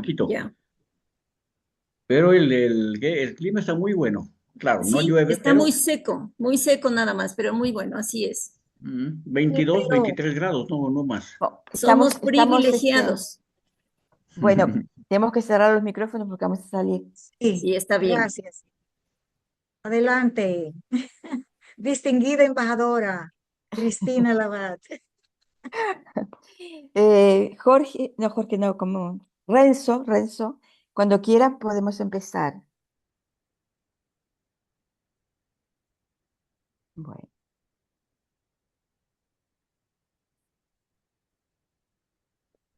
poquito. ya. Pero el clima está muy bueno. Claro, no Sí, llueve, está pero muy seco nada más, pero muy bueno, así es. 22, Pero 23 grados, no, no más. oh, Somos estamos, privilegiados. bueno, tenemos que cerrar los micrófonos porque vamos a salir. Sí, Sí, está bien. gracias. Adelante, distinguida embajadora Cristina Labat. Jorge, no, Jorge, no, como Renzo, cuando quiera podemos empezar. Bueno,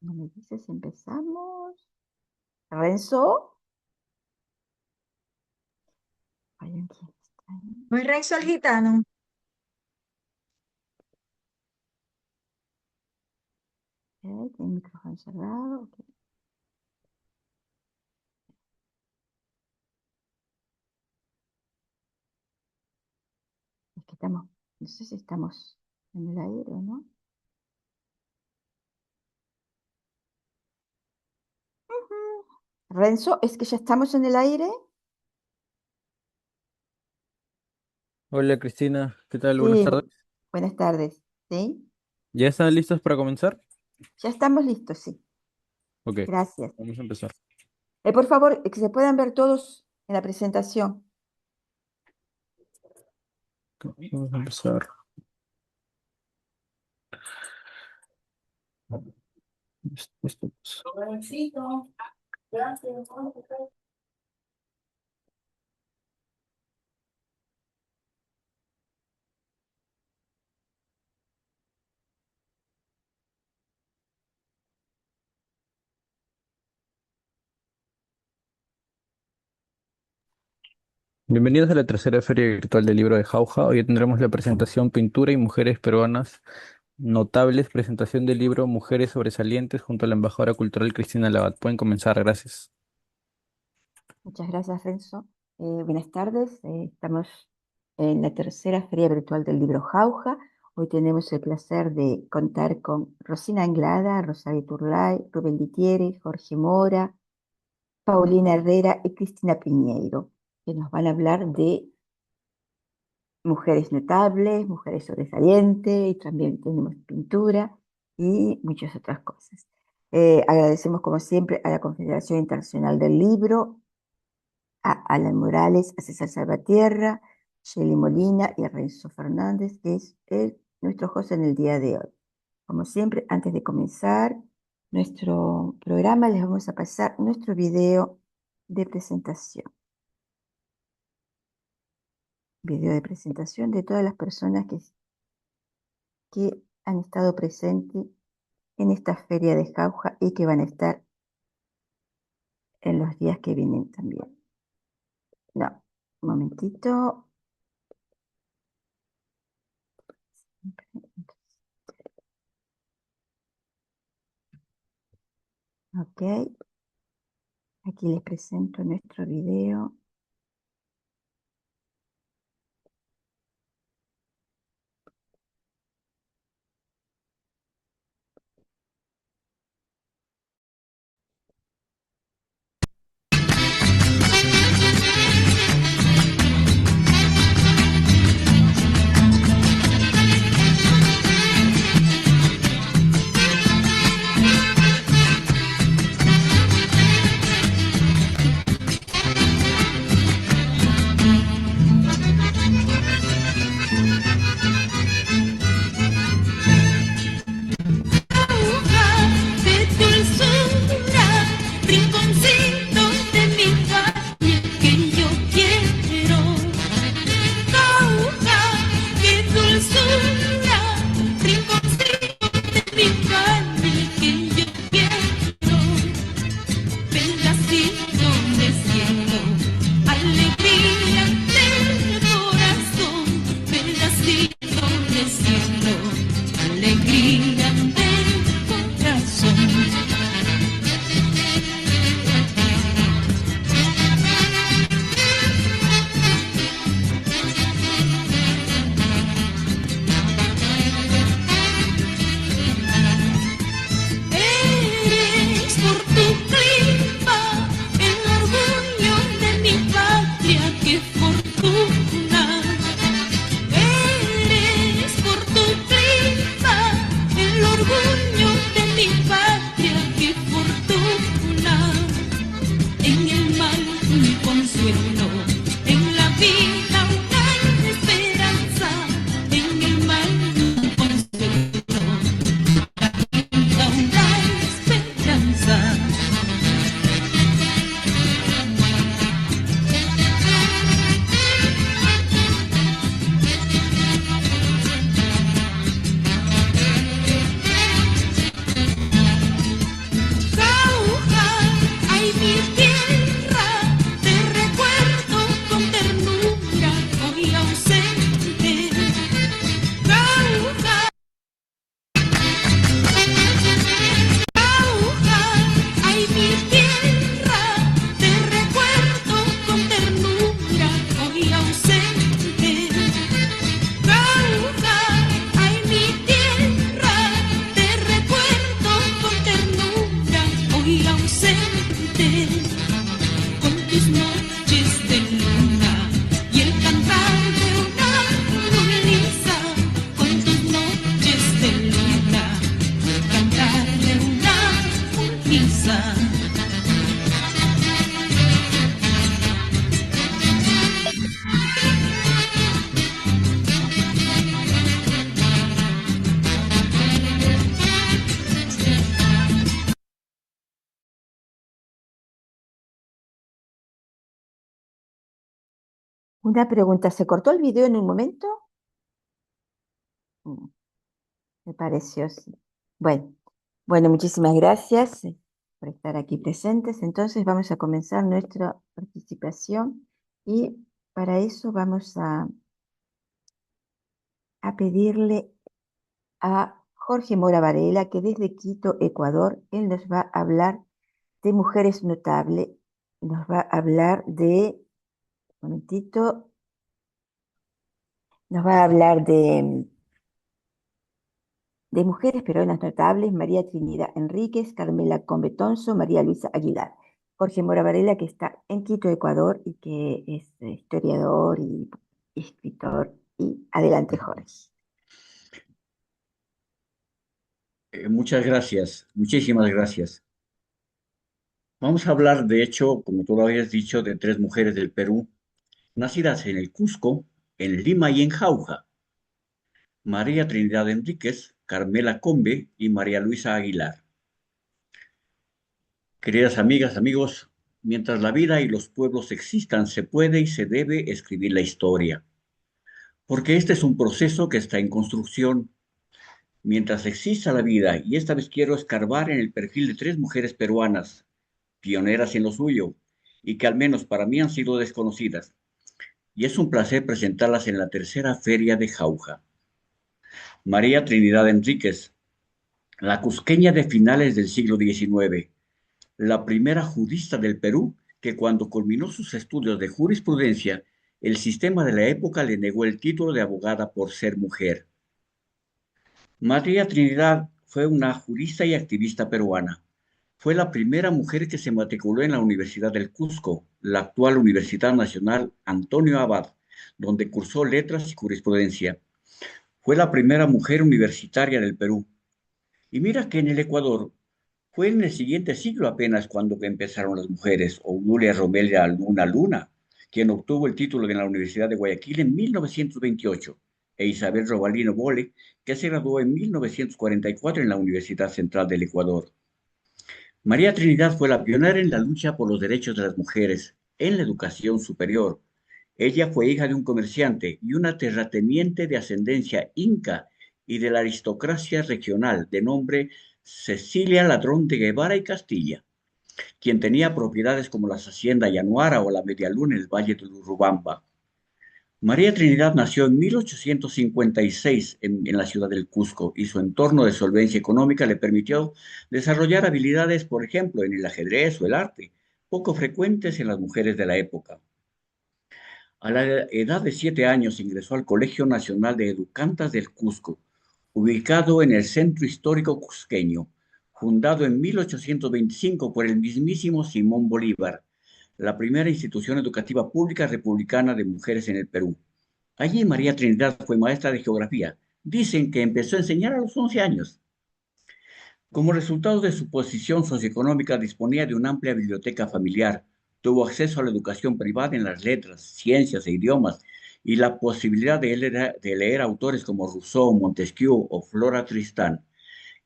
no me dices, empezamos. Renzo, vayan, ¿quién está ahí? No es Renzo el gitano. Ok, tiene el micrófono cerrado. Ok. Es que estamos, no sé si estamos en el aire o no. Renzo, ¿es que ya estamos en el aire? Hola Cristina, ¿qué tal? Buenas Sí, tardes. buenas tardes. ¿Sí? ¿Ya están listos para comenzar? Ya estamos listos, sí. Ok, Gracias. vamos a empezar. Por favor, que se puedan ver todos en la presentación. Vamos a empezar. Listo, pues. Bienvenidos a la tercera Feria Virtual del Libro de Jauja. Hoy tendremos la presentación Pintura y Mujeres Peruanas Notables, presentación del libro Mujeres Sobresalientes junto a la embajadora cultural Cristina Labat. Pueden comenzar, gracias. Muchas gracias, Renzo. Buenas tardes. Estamos en la tercera Feria Virtual del Libro Jauja. Hoy tenemos el placer de contar con Rosina Anglada, Rosario Turlay, Rubén Litieri, Jorge Mora, Paulina Herrera y Cristina Piñeiro, que nos van a hablar de mujeres notables, mujeres sobresalientes, y también tenemos pintura y muchas otras cosas. Agradecemos, como siempre, a la Confederación Internacional del Libro, a Alan Morales, a César Salvatierra, Shelly Molina y a Renzo Fernández, que es nuestro host en el día de hoy. Como siempre, antes de comenzar nuestro programa, les vamos a pasar nuestro video de presentación. Video de presentación de todas las personas que han estado presentes en esta feria de Jauja y que van a estar en los días que vienen también. No, un momentito. Ok, aquí les presento nuestro video. Una pregunta, ¿se cortó el video en un momento? Mm, Me pareció, sí. Bueno, bueno, muchísimas gracias por estar aquí presentes. Entonces vamos a comenzar nuestra participación y para eso vamos a pedirle a Jorge Mora Varela que desde Quito, Ecuador, él nos va a hablar de mujeres notables, nos va a hablar de, un momentito, nos va a hablar de mujeres peruanas notables, María Trinidad Enríquez, Carmela Combetonso, María Luisa Aguilar. Jorge Mora Varela, que está en Quito, Ecuador, y que es historiador y escritor. Y adelante, Jorge. Muchas gracias, muchísimas gracias. Vamos a hablar, de hecho, como tú lo habías dicho, de tres mujeres del Perú, nacidas en el Cusco, en Lima y en Jauja: María Trinidad Enríquez, Carmela Combe y María Luisa Aguilar. Queridas amigas, amigos, mientras la vida y los pueblos existan, se puede y se debe escribir la historia, porque este es un proceso que está en construcción. Mientras exista la vida, y esta vez quiero escarbar en el perfil de tres mujeres peruanas, pioneras en lo suyo, y que al menos para mí han sido desconocidas. Y es un placer presentarlas en la tercera feria de Jauja. María Trinidad Enríquez, la cusqueña de finales del siglo XIX, la primera jurista del Perú que cuando culminó sus estudios de jurisprudencia, el sistema de la época le negó el título de abogada por ser mujer. María Trinidad fue una jurista y activista peruana. Fue la primera mujer que se matriculó en la Universidad del Cusco, la actual Universidad Nacional Antonio Abad, donde cursó letras y jurisprudencia. Fue la primera mujer universitaria del Perú. Y mira que en el Ecuador fue en el siguiente siglo apenas cuando empezaron las mujeres: Obdulia Romelia Luna, quien obtuvo el título en la Universidad de Guayaquil en 1928, e Isabel Robalino Bole, que se graduó en 1944 en la Universidad Central del Ecuador. María Trinidad fue la pionera en la lucha por los derechos de las mujeres en la educación superior. Ella fue hija de un comerciante y una terrateniente de ascendencia inca y de la aristocracia regional de nombre Cecilia Ladrón de Guevara y Castilla, quien tenía propiedades como las haciendas Yanuara o la Medialuna en el Valle de Urubamba. María Trinidad nació en 1856 en la ciudad del Cusco, y su entorno de solvencia económica le permitió desarrollar habilidades, por ejemplo, en el ajedrez o el arte, poco frecuentes en las mujeres de la época. A la edad de 7 años ingresó al Colegio Nacional de Educandas del Cusco, ubicado en el centro histórico cusqueño, fundado en 1825 por el mismísimo Simón Bolívar, la primera institución educativa pública republicana de mujeres en el Perú. Allí María Trinidad fue maestra de geografía. Dicen que empezó a enseñar a los 11 años. Como resultado de su posición socioeconómica, disponía de una amplia biblioteca familiar, tuvo acceso a la educación privada en las letras, ciencias e idiomas, y la posibilidad de leer autores como Rousseau, Montesquieu o Flora Tristán.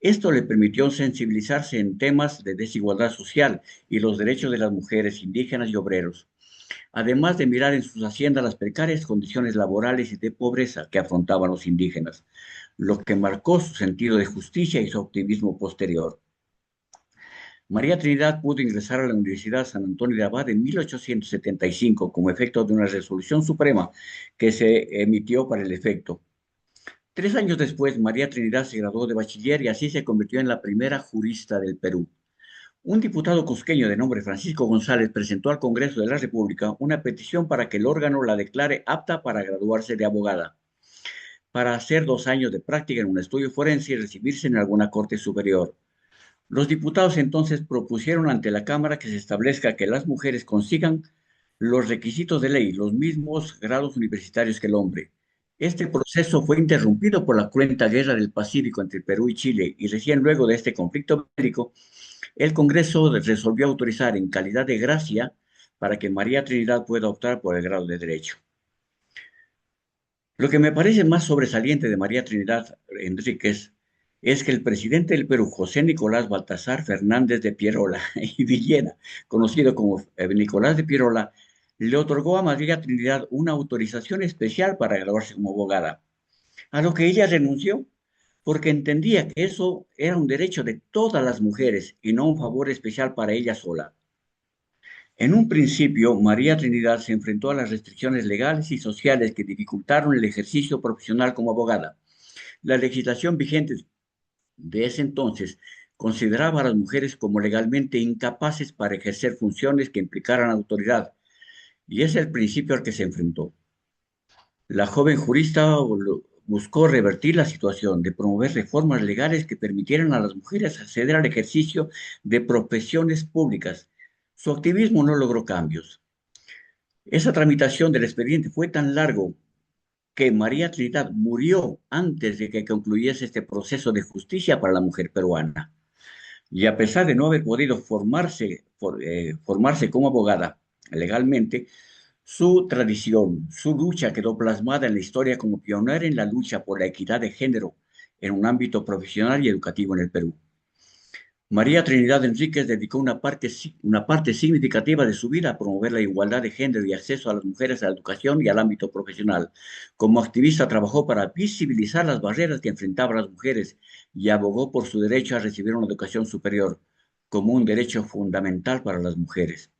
Esto le permitió sensibilizarse en temas de desigualdad social y los derechos de las mujeres indígenas y obreros, además de mirar en sus haciendas las precarias condiciones laborales y de pobreza que afrontaban los indígenas, lo que marcó su sentido de justicia y su optimismo posterior. María Trinidad pudo ingresar a la Universidad San Antonio de Abad en 1875 como efecto de una resolución suprema que se emitió para el efecto. 3 años después, María Trinidad se graduó de bachiller y así se convirtió en la primera jurista del Perú. Un diputado cusqueño de nombre Francisco González presentó al Congreso de la República una petición para que el órgano la declare apta para graduarse de abogada, para hacer 2 años de práctica en un estudio forense y recibirse en alguna corte superior. Los diputados entonces propusieron ante la Cámara que se establezca que las mujeres consigan los requisitos de ley, los mismos grados universitarios que el hombre. Este proceso fue interrumpido por la cruenta guerra del Pacífico entre Perú y Chile, y recién luego de este conflicto bélico, el Congreso resolvió autorizar en calidad de gracia para que María Trinidad pueda optar por el grado de Derecho. Lo que me parece más sobresaliente de María Trinidad Enríquez es que el presidente del Perú, José Nicolás Baltasar Fernández de Pierola y Villena, conocido como Nicolás de Pierola, le otorgó a María Trinidad una autorización especial para graduarse como abogada, a lo que ella renunció, porque entendía que eso era un derecho de todas las mujeres y no un favor especial para ella sola. En un principio, María Trinidad se enfrentó a las restricciones legales y sociales que dificultaron el ejercicio profesional como abogada. La legislación vigente de ese entonces consideraba a las mujeres como legalmente incapaces para ejercer funciones que implicaran autoridad, y es el principio al que se enfrentó. La joven jurista buscó revertir la situación, de promover reformas legales que permitieran a las mujeres acceder al ejercicio de profesiones públicas. Su activismo no logró cambios. Esa tramitación del expediente fue tan largo que María Trinidad murió antes de que concluyese este proceso de justicia para la mujer peruana. Y a pesar de no haber podido formarse como abogada legalmente, su tradición, su lucha quedó plasmada en la historia como pionera en la lucha por la equidad de género en un ámbito profesional y educativo en el Perú. María Trinidad Enríquez dedicó una parte significativa de su vida a promover la igualdad de género y acceso a las mujeres a la educación y al ámbito profesional. Como activista trabajó para visibilizar las barreras que enfrentaban las mujeres y abogó por su derecho a recibir una educación superior como un derecho fundamental para las mujeres.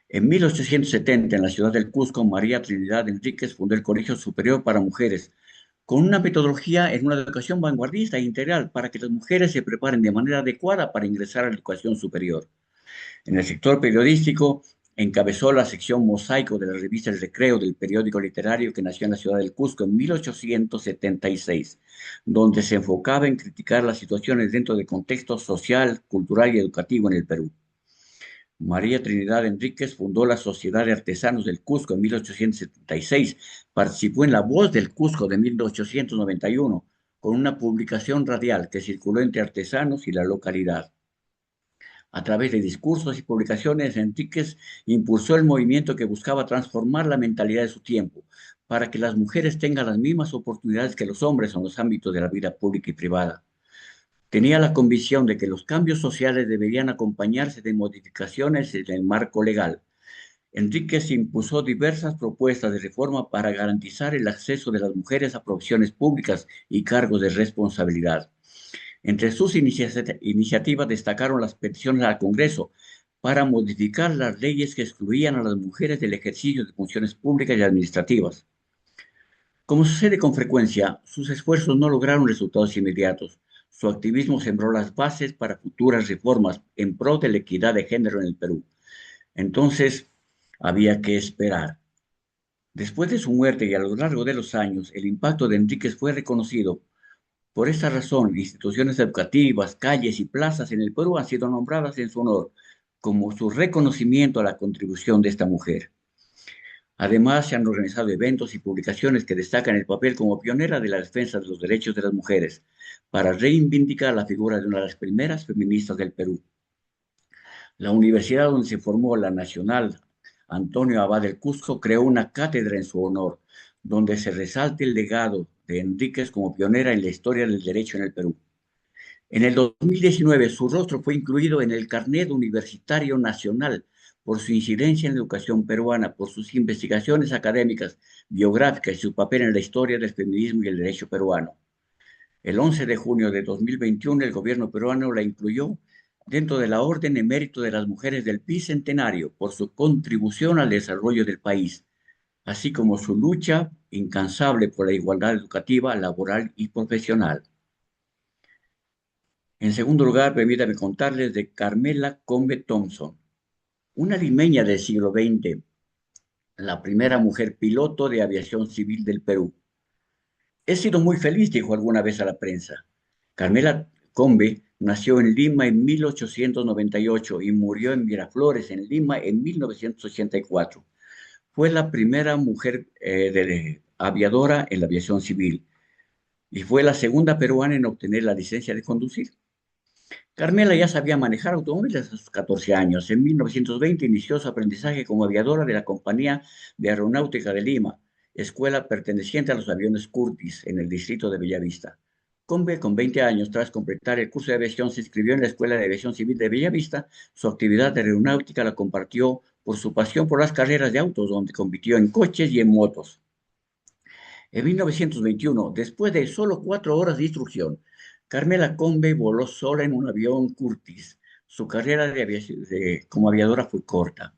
En 1870, en la ciudad del Cusco, María Trinidad Enríquez fundó el Colegio Superior para Mujeres, con una metodología en una educación vanguardista e integral para que las mujeres se preparen de manera adecuada para ingresar a la educación superior. En el sector periodístico, encabezó la sección Mosaico de la revista El Recreo del periódico literario que nació en la ciudad del Cusco en 1876, donde se enfocaba en criticar las situaciones dentro del contexto social, cultural y educativo en el Perú. María Trinidad Enríquez fundó la Sociedad de Artesanos del Cusco en 1876. Participó en La Voz del Cusco de 1891, con una publicación radial que circuló entre artesanos y la localidad. A través de discursos y publicaciones, Enríquez impulsó el movimiento que buscaba transformar la mentalidad de su tiempo, para que las mujeres tengan las mismas oportunidades que los hombres en los ámbitos de la vida pública y privada. Tenía la convicción de que los cambios sociales deberían acompañarse de modificaciones en el marco legal. Enríquez impuso diversas propuestas de reforma para garantizar el acceso de las mujeres a profesiones públicas y cargos de responsabilidad. Entre sus iniciativas destacaron las peticiones al Congreso para modificar las leyes que excluían a las mujeres del ejercicio de funciones públicas y administrativas. Como sucede con frecuencia, sus esfuerzos no lograron resultados inmediatos. Su activismo sembró las bases para futuras reformas en pro de la equidad de género en el Perú. Entonces, había que esperar. Después de su muerte y a lo largo de los años, el impacto de Enríquez fue reconocido. Por esta razón, instituciones educativas, calles y plazas en el Perú han sido nombradas en su honor, como su reconocimiento a la contribución de esta mujer. Además, se han organizado eventos y publicaciones que destacan el papel como pionera de la defensa de los derechos de las mujeres, para reivindicar la figura de una de las primeras feministas del Perú. La universidad donde se formó, la Nacional Antonio Abad del Cusco, creó una cátedra en su honor, donde se resalta el legado de Enríquez como pionera en la historia del derecho en el Perú. En el 2019, su rostro fue incluido en el Carnet Universitario Nacional por su incidencia en la educación peruana, por sus investigaciones académicas, biográficas y su papel en la historia del feminismo y el derecho peruano. El 11 de junio de 2021, el gobierno peruano la incluyó dentro de la Orden Emérito de las Mujeres del Bicentenario por su contribución al desarrollo del país, así como su lucha incansable por la igualdad educativa, laboral y profesional. En segundo lugar, permítame contarles de Carmela Combe Thompson, una limeña del siglo XX, la primera mujer piloto de aviación civil del Perú. He sido muy feliz, dijo alguna vez a la prensa. Carmela Combe nació en Lima en 1898 y murió en Miraflores, en Lima, en 1984. Fue la primera mujer aviadora en la aviación civil y fue la segunda peruana en obtener la licencia de conducir. Carmela ya sabía manejar automóviles a sus 14 años. En 1920 inició su aprendizaje como aviadora de la Compañía de Aeronáutica de Lima, escuela perteneciente a los aviones Curtiss en el distrito de Bellavista. Combe, con 20 años, tras completar el curso de aviación, se inscribió en la Escuela de Aviación Civil de Bellavista. Su actividad de aeronáutica la compartió por su pasión por las carreras de autos, donde compitió en coches y en motos. En 1921, después de solo 4 horas de instrucción, Carmela Combe voló sola en un avión Curtiss. Su carrera como aviadora fue corta.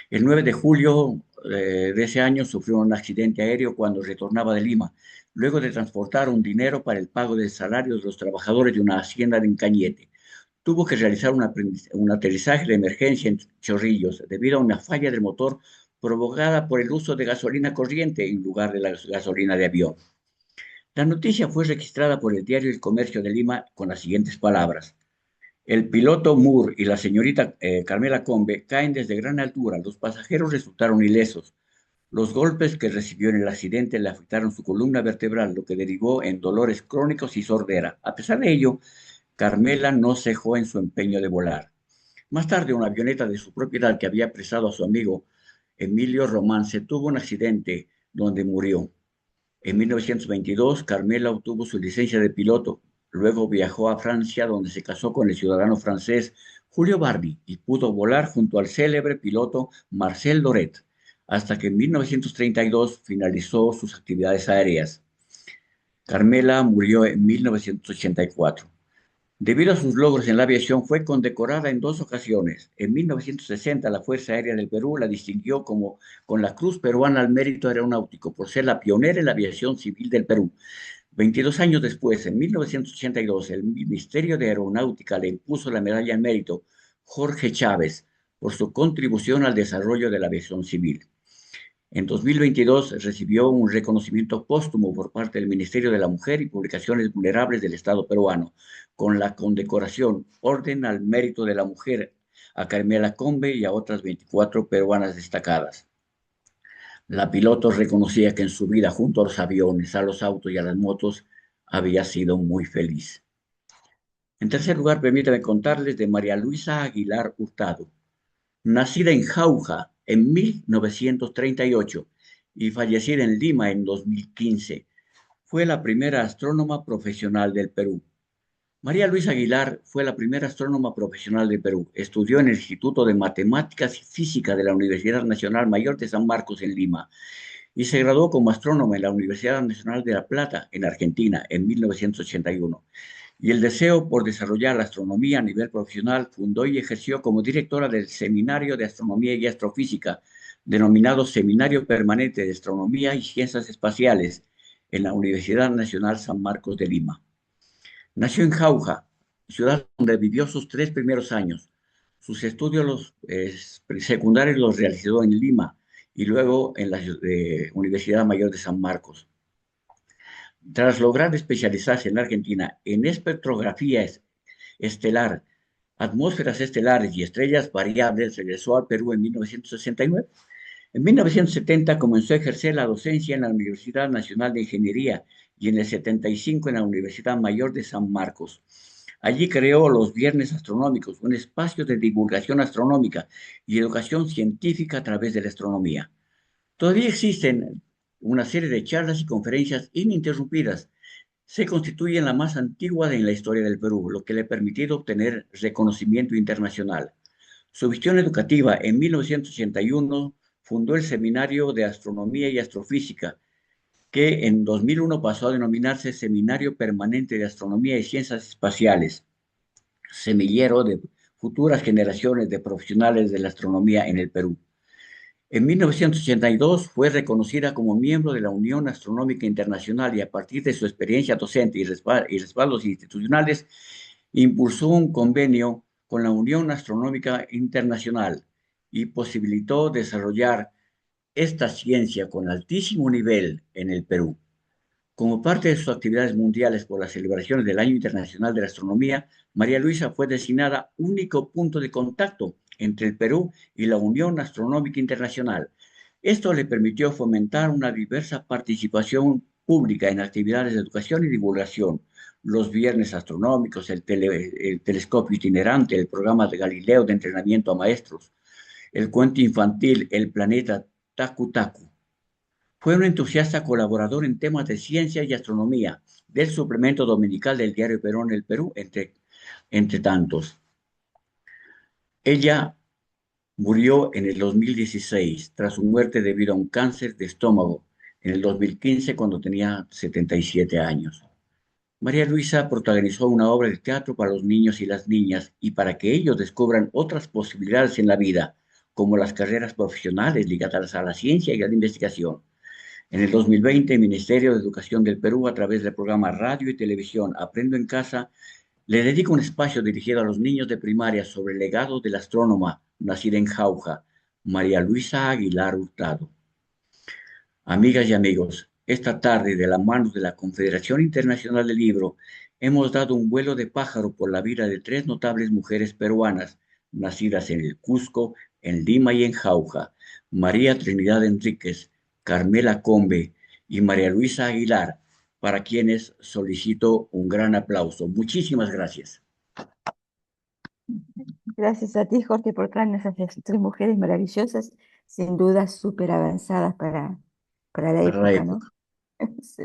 El 9 de julio de ese año sufrió un accidente aéreo cuando retornaba de Lima, luego de transportar un dinero para el pago del salario de los trabajadores de una hacienda en Cañete. Tuvo que realizar un aterrizaje de emergencia en Chorrillos debido a una falla del motor provocada por el uso de gasolina corriente en lugar de la gasolina de avión. La noticia fue registrada por el diario El Comercio de Lima con las siguientes palabras: el piloto Moore y la señorita Carmela Combe caen desde gran altura. Los pasajeros resultaron ilesos. Los golpes que recibió en el accidente le afectaron su columna vertebral, lo que derivó en dolores crónicos y sordera. A pesar de ello, Carmela no cejó en su empeño de volar. Más tarde, una avioneta de su propiedad que había apresado a su amigo Emilio Romance tuvo un accidente donde murió. En 1922, Carmela obtuvo su licencia de piloto. Luego viajó a Francia, donde se casó con el ciudadano francés Julio Bardi y pudo volar junto al célebre piloto Marcel Doret, hasta que en 1932 finalizó sus actividades aéreas. Carmela murió en 1984. Debido a sus logros en la aviación, fue condecorada en 2 ocasiones. En 1960, la Fuerza Aérea del Perú la distinguió con la Cruz Peruana al Mérito Aeronáutico por ser la pionera en la aviación civil del Perú. 22 años después, en 1982, el Ministerio de Aeronáutica le impuso la medalla al mérito Jorge Chávez por su contribución al desarrollo de la aviación civil. En 2022 recibió un reconocimiento póstumo por parte del Ministerio de la Mujer y Publicaciones Vulnerables del Estado peruano, con la condecoración Orden al Mérito de la Mujer a Carmela Combe y a otras 24 peruanas destacadas. La piloto reconocía que en su vida junto a los aviones, a los autos y a las motos había sido muy feliz. En tercer lugar, permítame contarles de María Luisa Aguilar Hurtado. Nacida en Jauja en 1938 y fallecida en Lima en 2015, fue la primera astrónoma profesional del Perú. María Luisa Aguilar fue la primera astrónoma profesional del Perú. Estudió en el Instituto de Matemáticas y Física de la Universidad Nacional Mayor de San Marcos en Lima y se graduó como astrónoma en la Universidad Nacional de La Plata en Argentina en 1981. Y el deseo por desarrollar la astronomía a nivel profesional, fundó y ejerció como directora del Seminario de Astronomía y Astrofísica, denominado Seminario Permanente de Astronomía y Ciencias Espaciales, en la Universidad Nacional San Marcos de Lima. Nació en Jauja, ciudad donde vivió sus 3 primeros años. Sus estudios secundarios los realizó en Lima y luego en la Universidad Mayor de San Marcos. Tras lograr especializarse en Argentina en espectrografía estelar, atmósferas estelares y estrellas variables, regresó al Perú en 1969. En 1970 comenzó a ejercer la docencia en la Universidad Nacional de Ingeniería y en el 75 en la Universidad Mayor de San Marcos. Allí creó los Viernes Astronómicos, un espacio de divulgación astronómica y educación científica a través de la astronomía. Todavía existen una serie de charlas y conferencias ininterrumpidas. Se constituye en la más antigua en la historia del Perú, lo que le ha permitido obtener reconocimiento internacional. Su visión educativa, en 1981, fundó el Seminario de Astronomía y Astrofísica, que en 2001 pasó a denominarse Seminario Permanente de Astronomía y Ciencias Espaciales, semillero de futuras generaciones de profesionales de la astronomía en el Perú. En 1982 fue reconocida como miembro de la Unión Astronómica Internacional y a partir de su experiencia docente y respaldos institucionales, impulsó un convenio con la Unión Astronómica Internacional y posibilitó desarrollar esta ciencia con altísimo nivel en el Perú. Como parte de sus actividades mundiales por las celebraciones del Año Internacional de la Astronomía, María Luisa fue designada único punto de contacto entre el Perú y la Unión Astronómica Internacional. Esto le permitió fomentar una diversa participación pública en actividades de educación y divulgación, los viernes astronómicos, el telescopio itinerante, el programa de Galileo de entrenamiento a maestros, el cuento infantil El planeta Tacu Tacu. Fue un entusiasta colaborador en temas de ciencia y astronomía del suplemento dominical del diario Perón El Perú, entre tantos. Ella Murió en el 2016 tras su muerte debido a un cáncer de estómago en el 2015 cuando tenía 77 años. María Luisa protagonizó una obra de teatro para los niños y las niñas y para que ellos descubran otras posibilidades en la vida, como las carreras profesionales ligadas a la ciencia y a la investigación. En el 2020, el Ministerio de Educación del Perú, a través del programa Radio y Televisión Aprendo en Casa, le dedica un espacio dirigido a los niños de primaria sobre el legado de la astrónoma nacida en Jauja, María Luisa Aguilar Hurtado. Amigas y amigos, esta tarde, de la mano de la Confederación Internacional del Libro, hemos dado un vuelo de pájaro por la vida de tres notables mujeres peruanas, nacidas en el Cusco, en Lima y en Jauja: María Trinidad Enríquez, Carmela Combe y María Luisa Aguilar, para quienes solicito un gran aplauso. Muchísimas gracias. Gracias a ti, Jorge, por traernos a esas tres mujeres maravillosas, sin duda súper avanzadas para la Para la época, ¿no? época. Sí.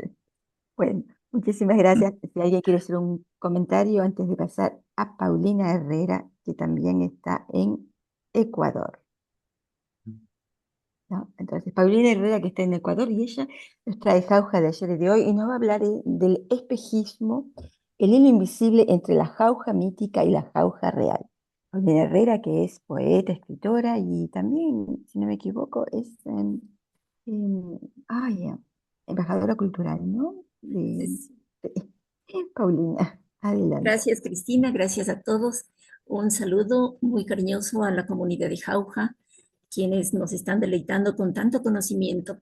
Bueno, muchísimas gracias. Si alguien quiere hacer un comentario antes de pasar a Paulina Herrera, que también está en Ecuador, ¿no? Entonces, Paulina Herrera, que está en Ecuador, y ella nos trae Jauja de ayer y de hoy, y nos va a hablar del espejismo, el hilo invisible entre la jauja mítica y la jauja real. Paulina Herrera, que es poeta, escritora, y también, si no me equivoco, es em, ay, embajadora cultural, ¿no? Paulina, adelante. Gracias, Cristina. Gracias a todos. Un saludo muy cariñoso a la comunidad de Jauja, quienes nos están deleitando con tanto conocimiento.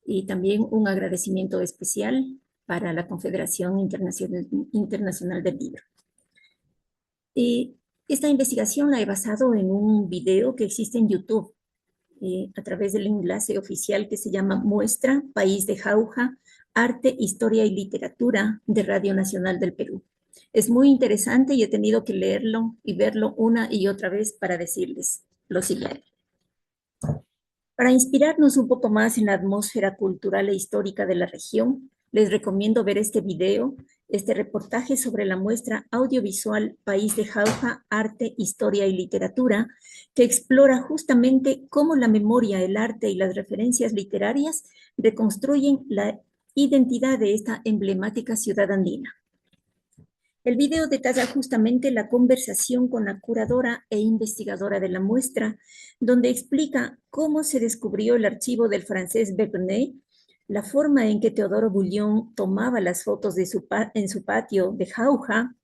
Y también un agradecimiento especial para la Confederación Internacional del Libro. Esta investigación la he basado en un video que existe en YouTube, a través del enlace oficial que se llama Muestra País de Jauja, Arte, Historia y Literatura de Radio Nacional del Perú. Es muy interesante y he tenido que leerlo y verlo una y otra vez para decirles lo siguiente. Para inspirarnos un poco más en la atmósfera cultural e histórica de la región, les recomiendo ver este video, este reportaje sobre la muestra audiovisual País de Jauja, Arte, Historia y Literatura, que explora justamente cómo la memoria, el arte y las referencias literarias reconstruyen la identidad de esta emblemática ciudad andina. El video detalla justamente la conversación con la curadora e investigadora de la muestra, donde explica cómo se descubrió el archivo del francés Bernet, la forma en que Teodoro Bouillon tomaba las fotos en su patio de Jauja,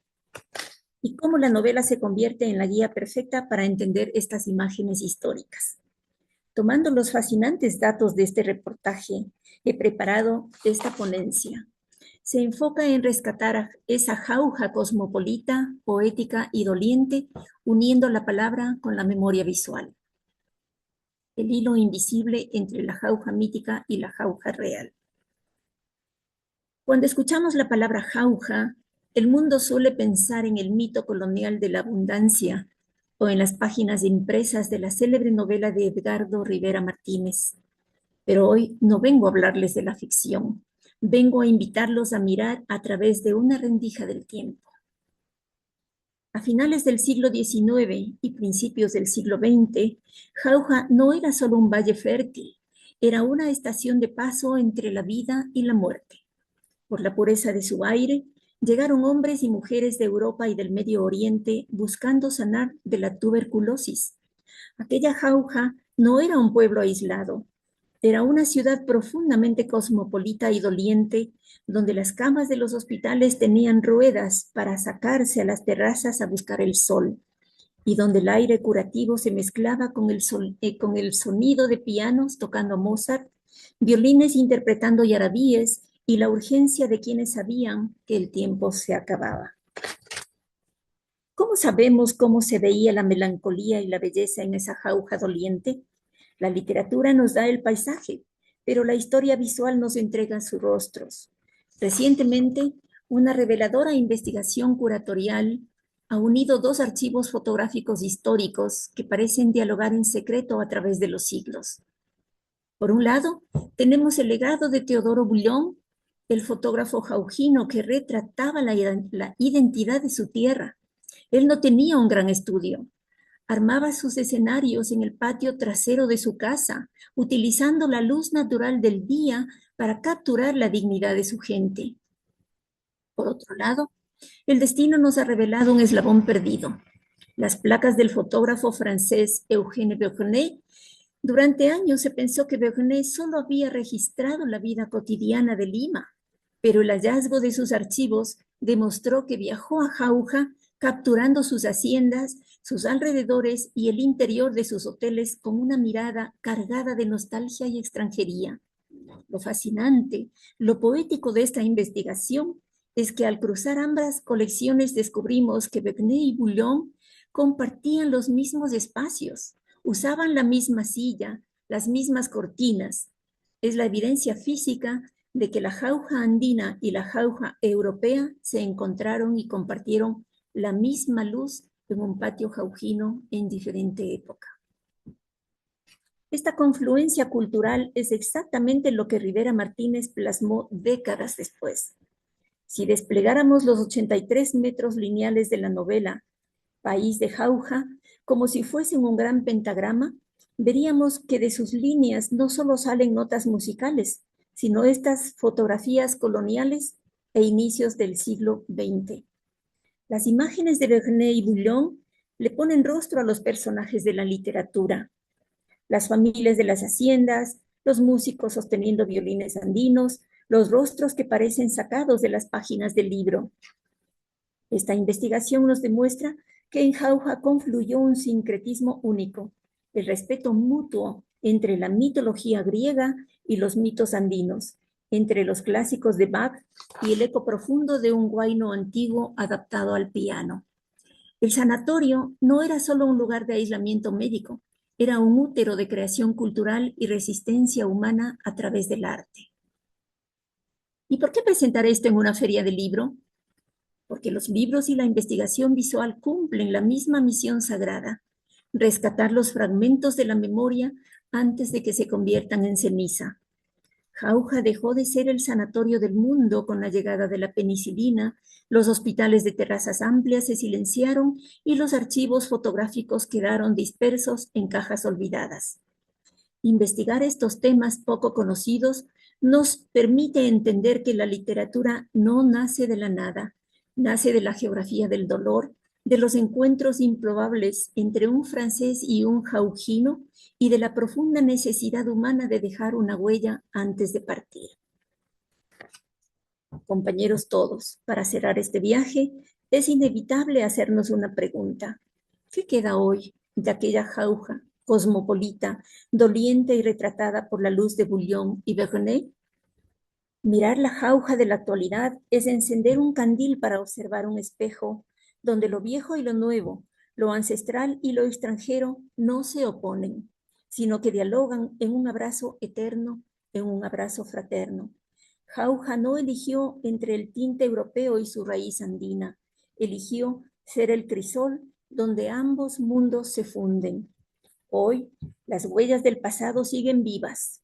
y cómo la novela se convierte en la guía perfecta para entender estas imágenes históricas. Tomando los fascinantes datos de este reportaje, he preparado esta ponencia. Se enfoca en rescatar a esa jauja cosmopolita, poética y doliente, uniendo la palabra con la memoria visual. El hilo invisible entre la jauja mítica y la jauja real. Cuando escuchamos la palabra jauja, el mundo suele pensar en el mito colonial de la abundancia o en las páginas impresas de la célebre novela de Edgardo Rivera Martínez. Pero hoy no vengo a hablarles de la ficción. Vengo a invitarlos a mirar a través de una rendija del tiempo. A finales del siglo XIX y principios del siglo XX, Jauja no era solo un valle fértil, era una estación de paso entre la vida y la muerte. Por la pureza de su aire, llegaron hombres y mujeres de Europa y del Medio Oriente buscando sanar de la tuberculosis. Aquella Jauja no era un pueblo aislado, era una ciudad profundamente cosmopolita y doliente, donde las camas de los hospitales tenían ruedas para sacarse a las terrazas a buscar el sol, y donde el aire curativo se mezclaba con el sonido de pianos tocando Mozart, violines interpretando yarabíes y la urgencia de quienes sabían que el tiempo se acababa. ¿Cómo sabemos cómo se veía la melancolía y la belleza en esa jauja doliente? La literatura nos da el paisaje, pero la historia visual nos entrega sus rostros. Recientemente, una reveladora investigación curatorial ha unido dos archivos fotográficos históricos que parecen dialogar en secreto a través de los siglos. Por un lado, tenemos el legado de Teodoro Bouillon, el fotógrafo jaujino que retrataba la identidad de su tierra. Él no tenía un gran estudio. armaba sus escenarios en el patio trasero de su casa, utilizando la luz natural del día para capturar la dignidad de su gente. Por otro lado, el destino nos ha revelado un eslabón perdido. Las placas del fotógrafo francés Eugène Vernet. Durante años se pensó que Vernet solo había registrado la vida cotidiana de Lima, pero el hallazgo de sus archivos demostró que viajó a Jauja capturando sus haciendas, sus alrededores y el interior de sus hoteles con una mirada cargada de nostalgia y extranjería. Lo fascinante, lo poético de esta investigación es que al cruzar ambas colecciones descubrimos que Vernet y Bouillon compartían los mismos espacios, usaban la misma silla, las mismas cortinas. Es la evidencia física de que la jauja andina y la jauja europea se encontraron y compartieron la misma luz en un patio jaujino en diferente época. Esta confluencia cultural es exactamente lo que Rivera Martínez plasmó décadas después. Si desplegáramos los 83 metros lineales de la novela País de Jauja como si fuesen un gran pentagrama, veríamos que de sus líneas no solo salen notas musicales, sino estas fotografías coloniales e inicios del siglo XX. Las imágenes de Vernet y Bouillon le ponen rostro a los personajes de la literatura. Las familias de las haciendas, los músicos sosteniendo violines andinos, los rostros que parecen sacados de las páginas del libro. Esta investigación nos demuestra que en Jauja confluyó un sincretismo único, el respeto mutuo entre la mitología griega y los mitos andinos, entre los clásicos de Bach y el eco profundo de un huayno antiguo adaptado al piano. El sanatorio no era solo un lugar de aislamiento médico, era un útero de creación cultural y resistencia humana a través del arte. ¿Y por qué presentar esto en una feria de libro? Porque los libros y la investigación visual cumplen la misma misión sagrada, rescatar los fragmentos de la memoria antes de que se conviertan en ceniza. Jauja dejó de ser el sanatorio del mundo con la llegada de la penicilina, los hospitales de terrazas amplias se silenciaron y los archivos fotográficos quedaron dispersos en cajas olvidadas. Investigar estos temas poco conocidos nos permite entender que la literatura no nace de la nada, nace de la geografía del dolor, de los encuentros improbables entre un francés y un jaujino y de la profunda necesidad humana de dejar una huella antes de partir. Compañeros todos, para cerrar este viaje, es inevitable hacernos una pregunta. ¿Qué queda hoy de aquella jauja cosmopolita, doliente y retratada por la luz de Bouillon y Vernet? Mirar la jauja de la actualidad es encender un candil para observar un espejo donde lo viejo y lo nuevo, lo ancestral y lo extranjero no se oponen, sino que dialogan en un abrazo eterno, en un abrazo fraterno. Jauja no eligió entre el tinte europeo y su raíz andina, eligió ser el crisol donde ambos mundos se funden. Hoy, las huellas del pasado siguen vivas.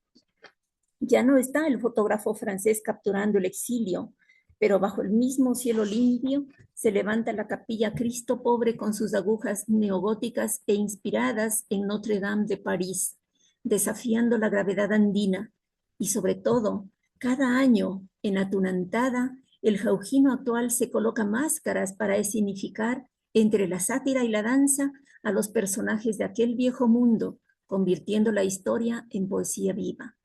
Ya no está el fotógrafo francés capturando el exilio, pero bajo el mismo cielo limpio se levanta la capilla Cristo Pobre con sus agujas neogóticas e inspiradas en Notre Dame de París, desafiando la gravedad andina. Y sobre todo, cada año, en Atunantada, el jaujino actual se coloca máscaras para escenificar entre la sátira y la danza a los personajes de aquel viejo mundo, convirtiendo la historia en poesía viva.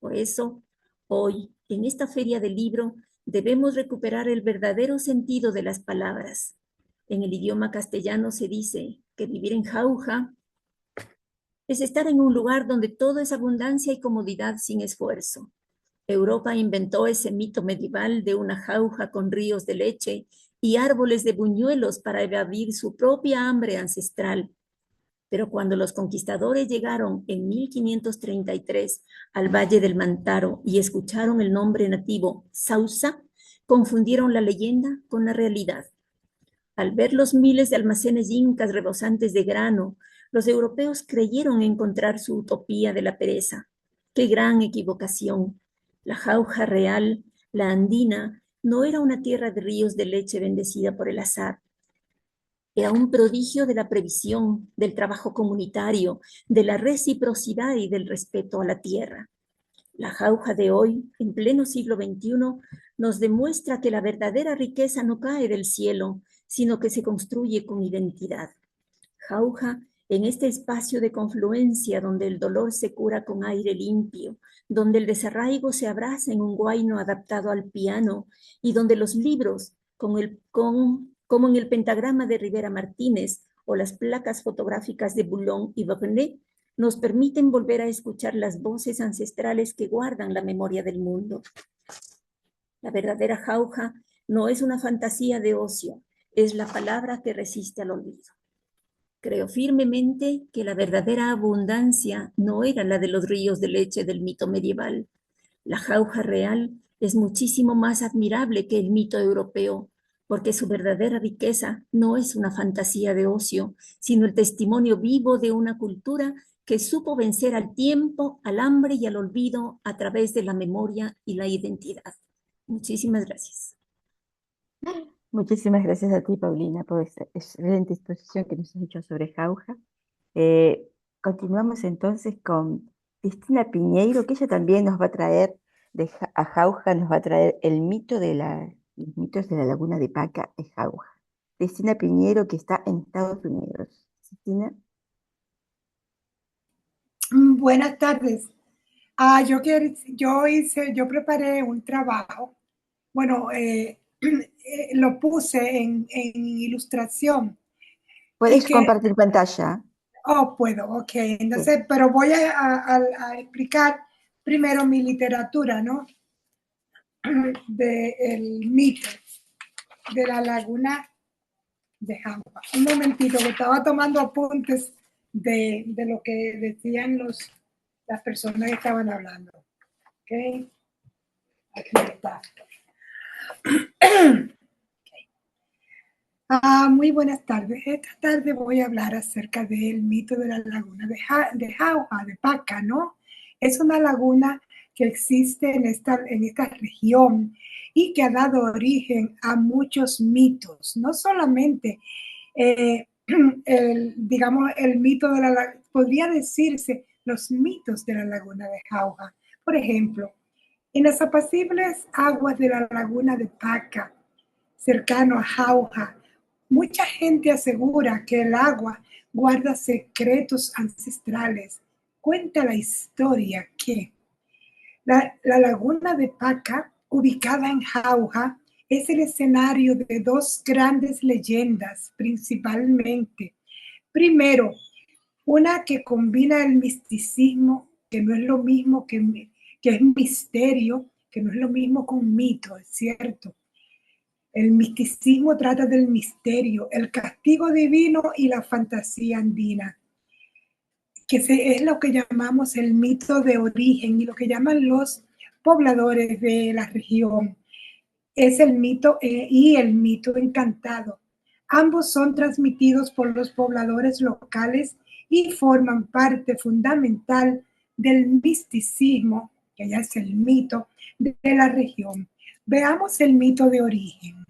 Por eso, hoy, en esta feria del libro, debemos recuperar el verdadero sentido de las palabras. En el idioma castellano se dice que vivir en jauja es estar en un lugar donde todo es abundancia y comodidad sin esfuerzo. Europa inventó ese mito medieval de una jauja con ríos de leche y árboles de buñuelos para evadir su propia hambre ancestral. Pero cuando los conquistadores llegaron en 1533 al Valle del Mantaro y escucharon el nombre nativo Sausa, confundieron la leyenda con la realidad. Al ver los miles de almacenes incas rebosantes de grano, los europeos creyeron encontrar su utopía de la pereza. ¡Qué gran equivocación! La jauja real, la andina, no era una tierra de ríos de leche bendecida por el azar. Era un prodigio de la previsión, del trabajo comunitario, de la reciprocidad y del respeto a la tierra. La jauja de hoy, en pleno siglo XXI, nos demuestra que la verdadera riqueza no cae del cielo, sino que se construye con identidad. Jauja, en este espacio de confluencia donde el dolor se cura con aire limpio, donde el desarraigo se abraza en un guayno adaptado al piano y donde los libros, como en el pentagrama de Rivera Martínez o las placas fotográficas de Boulogne y Vernet, nos permiten volver a escuchar las voces ancestrales que guardan la memoria del mundo. La verdadera jauja no es una fantasía de ocio, es la palabra que resiste al olvido. Creo firmemente que la verdadera abundancia no era la de los ríos de leche del mito medieval. La jauja real es muchísimo más admirable que el mito europeo, porque su verdadera riqueza no es una fantasía de ocio, sino el testimonio vivo de una cultura que supo vencer al tiempo, al hambre y al olvido a través de la memoria y la identidad. Muchísimas gracias. Muchísimas gracias a ti, Paulina, por esta excelente exposición que nos has hecho sobre jauja. Continuamos entonces con Cristina Piñeiro, que ella también nos va a traer a jauja, nos va a traer los mitos de la laguna de Paca de jauja. Cristina Piñeiro, que está en Estados Unidos. Cristina. Buenas tardes. Yo preparé un trabajo. Bueno, lo puse en ilustración. ¿Puedes compartir pantalla? Oh, puedo, ok. Entonces, sí. Pero voy a explicar primero mi literatura, ¿no? Del mito de la laguna de Jauja. Un momentito, que estaba tomando apuntes de lo que decían las personas que estaban hablando. Ok. Aquí está. Muy buenas tardes. Esta tarde voy a hablar acerca del mito de la laguna de Jauja, de Paca, ¿no? Es una laguna que existe en esta región y que ha dado origen a muchos mitos, no solamente el mito de la laguna, podría decirse los mitos de la laguna de Jauja. Por ejemplo, en las apacibles aguas de la laguna de Paca, cercano a Jauja, mucha gente asegura que el agua guarda secretos ancestrales. Cuenta la historia que la laguna de Paca, ubicada en Jauja, es el escenario de dos grandes leyendas, principalmente. Primero, una que combina el misticismo, que no es lo mismo que es misterio, que no es lo mismo con mito, es cierto. El misticismo trata del misterio, el castigo divino y la fantasía andina, que es lo que llamamos el mito de origen y lo que llaman los pobladores de la región. Es el mito y el mito encantado. Ambos son transmitidos por los pobladores locales y forman parte fundamental del misticismo, que ya es el mito de la región. Veamos el mito de origen.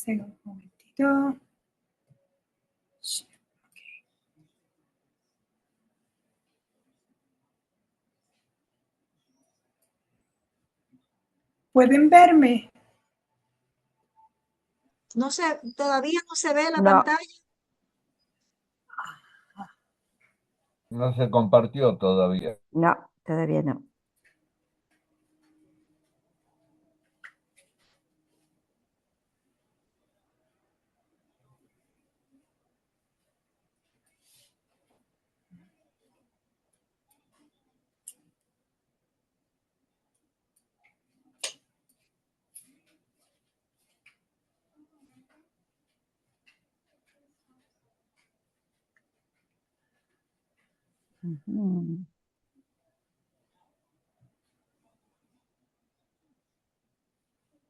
Un momentito. ¿Pueden verme? No sé, todavía no se ve la pantalla. No se compartió todavía. No, todavía no.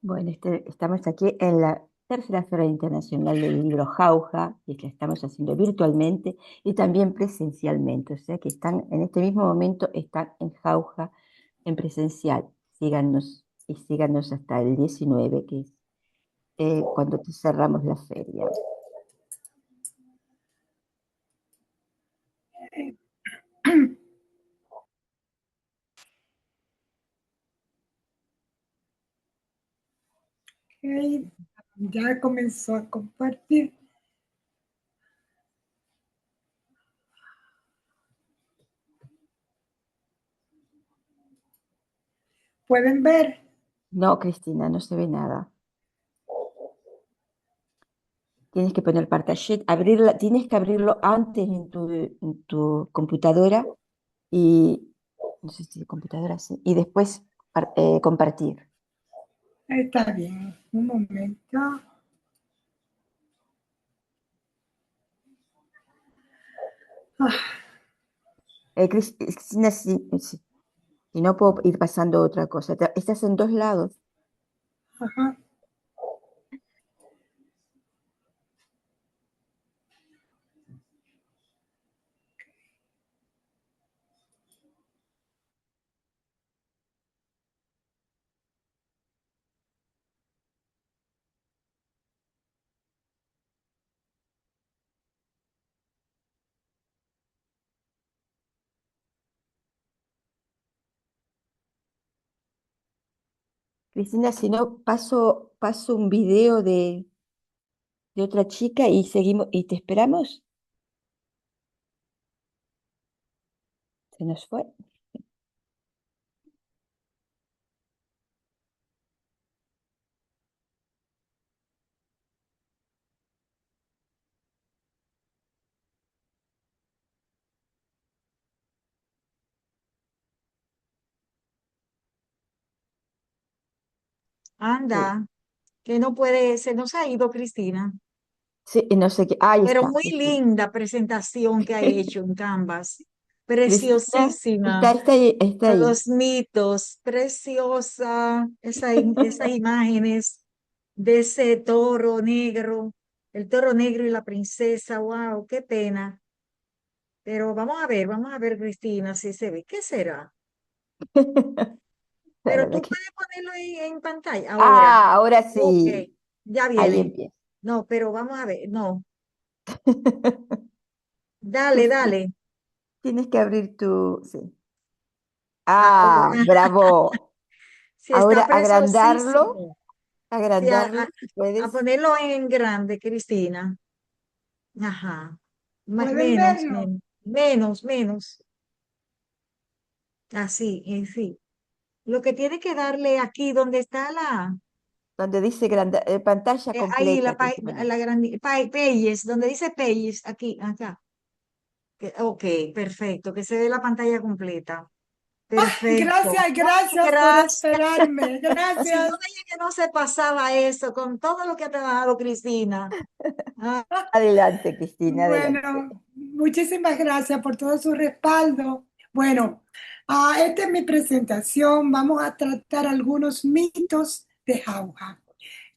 Bueno, estamos aquí en la tercera Feria Internacional del Libro Jauja, y la estamos haciendo virtualmente y también presencialmente. O sea que están en este mismo momento, están en Jauja en presencial. Síganos y síganos hasta el 19, que es cuando te cerramos la feria. Ok, ya comenzó a compartir. ¿Pueden ver? No, Cristina, no se ve nada. Tienes que poner pantalla, abrirla, tienes que abrirlo antes en tu computadora y, no sé si computadora sí, y después compartir. Está bien, un momento. Ah, Cristina, si no puedo ir pasando a otra cosa. Estás en dos lados. ajá. Cristina, si no, paso un video de otra chica y seguimos, y te esperamos. Se nos fue. Sí, Anda, que no puede, se nos ha ido Cristina. sí, no sé qué. Ahí Pero está. muy linda presentación que ha hecho en Canvas. Cristina, está, Preciosísima. está ahí, está Con ahí. los mitos, preciosa. Esas imágenes de ese toro negro, el toro negro y la princesa. Wow, qué pena. Pero vamos a ver, Cristina, si se ve. ¿Qué será? La Pero verdad tú que... puedes ponerlo ahí en pantalla ahora. Ah, ahora Ok, sí. ya Ahí viene. empieza. No, pero vamos a ver. No, dale, Cristina, dale. tienes que abrir tu... Sí. Ahora, Ah, bravo. si Ahora está preciosísimo. Sí, agrandarlo, si a puedes. ponerlo en grande, Cristina. Ajá. ¿Pueden Menos, verlo? menos. Así, sí. Lo que tiene que darle aquí donde está Donde dice pantalla ahí completa, tienes que poner. la pages, donde dice pages, aquí, acá. Ok, perfecto, que se ve la pantalla completa. Perfecto. Gracias, Ay, gracias por gracias. esperarme. Si yo Gracias. veía que no se pasaba eso con todo lo que te ha dado Cristina. Ah, Adelante, Cristina, adelante. Bueno, muchísimas gracias por todo su respaldo. Bueno, esta es mi presentación. Vamos a tratar algunos mitos de Jauja,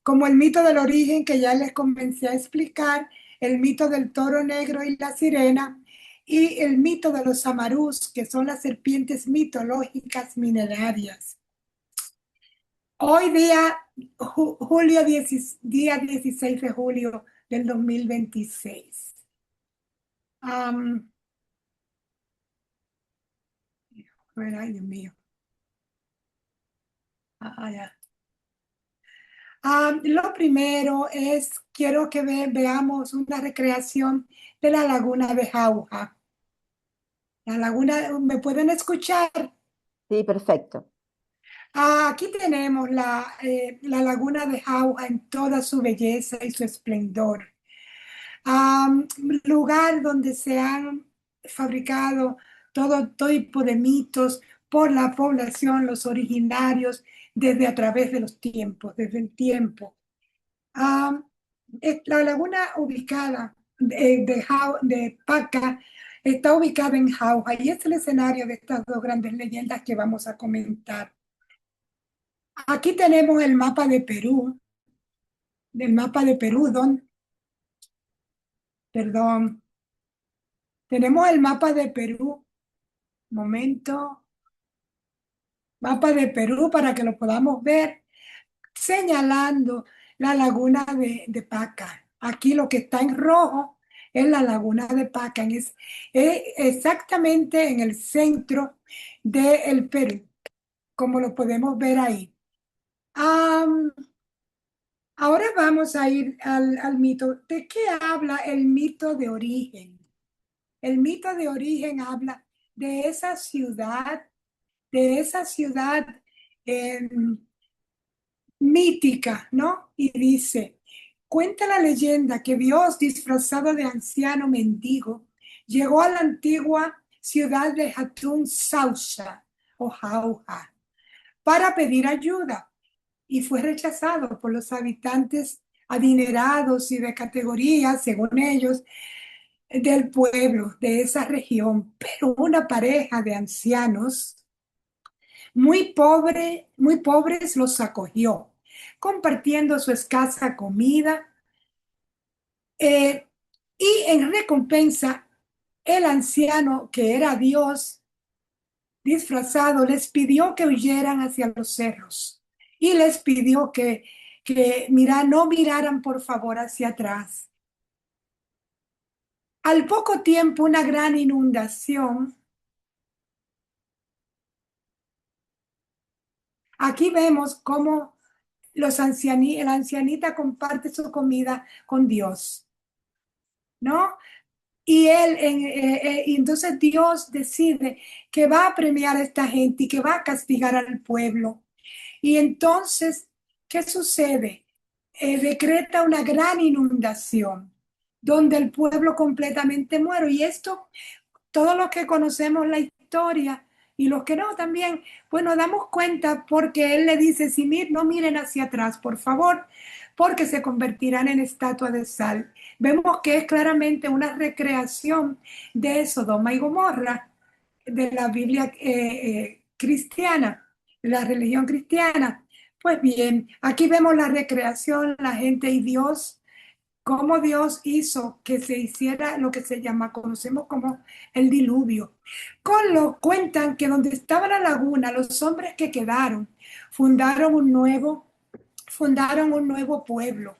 como el mito del origen que ya les comencé a explicar, el mito del toro negro y la sirena, y el mito de los samarús, que son las serpientes mitológicas milenarias. Hoy día, día 16 de julio del 2026. Am, bueno, ay, Dios mío. Ya. Lo primero es, quiero que veamos una recreación de la laguna de Jauja. La laguna, ¿me pueden escuchar? Sí, perfecto. Aquí tenemos la laguna de Jauja en toda su belleza y su esplendor. Lugar donde se han fabricado todo tipo de mitos por la población, los originarios, desde a través de los tiempos, desde el tiempo. Am, la laguna ubicada de Paca está ubicada en Jauja y es el escenario de estas dos grandes leyendas que vamos a comentar. Aquí tenemos el mapa de Perú, del mapa de Perú, perdón, tenemos el mapa de Perú, momento, mapa de Perú para que lo podamos ver, señalando la laguna de Paca. Aquí lo que está en rojo es la laguna de Paca, es exactamente en el centro del Perú, como lo podemos ver ahí. Am, Ahora vamos a ir al mito. ¿De qué habla el mito de origen? El mito de origen habla de esa ciudad eh, mítica, ¿no? Y dice, cuenta la leyenda que Dios, disfrazado de anciano mendigo, llegó a la antigua ciudad de Hatun Sausha o Jauja para pedir ayuda y fue rechazado por los habitantes adinerados y de categoría, según ellos, del pueblo, de esa región. Pero una pareja de ancianos muy pobres los acogió, compartiendo su escasa comida. eh, y en recompensa, el anciano, que era Dios disfrazado, les pidió que huyeran hacia los cerros y les pidió que no miraran por favor hacia atrás. Al poco tiempo, una gran inundación. Aquí vemos cómo la ancianita comparte su comida con Dios, ¿no? Y entonces Dios decide que va a premiar a esta gente y que va a castigar al pueblo. Y entonces, ¿qué sucede? Decreta una gran inundación donde el pueblo completamente muere. Y esto, todos los que conocemos la historia y los que no también, pues nos damos cuenta porque él le dice, si no miren hacia atrás, por favor, porque se convertirán en estatua de sal. Vemos que es claramente una recreación de Sodoma y Gomorra, de la Biblia cristiana, de la religión cristiana. Pues bien, aquí vemos la recreación, la gente y Dios, cómo Dios hizo que se hiciera lo que conocemos como el diluvio. Cuentan que donde estaba la laguna, los hombres que quedaron fundaron un nuevo pueblo.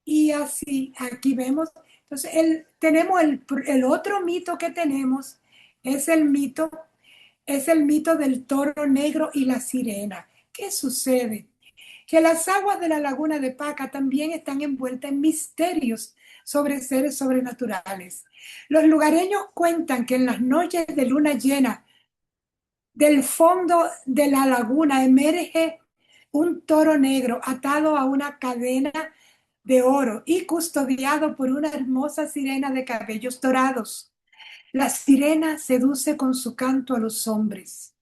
Y así, aquí vemos, entonces tenemos el otro mito que tenemos, es el mito, es el mito del toro negro y la sirena. ¿Qué sucede? Que las aguas de la laguna de Paca también están envueltas en misterios sobre seres sobrenaturales. Los lugareños cuentan que en las noches de luna llena, del fondo de la laguna emerge un toro negro atado a una cadena de oro y custodiado por una hermosa sirena de cabellos dorados. La sirena seduce con su canto a los hombres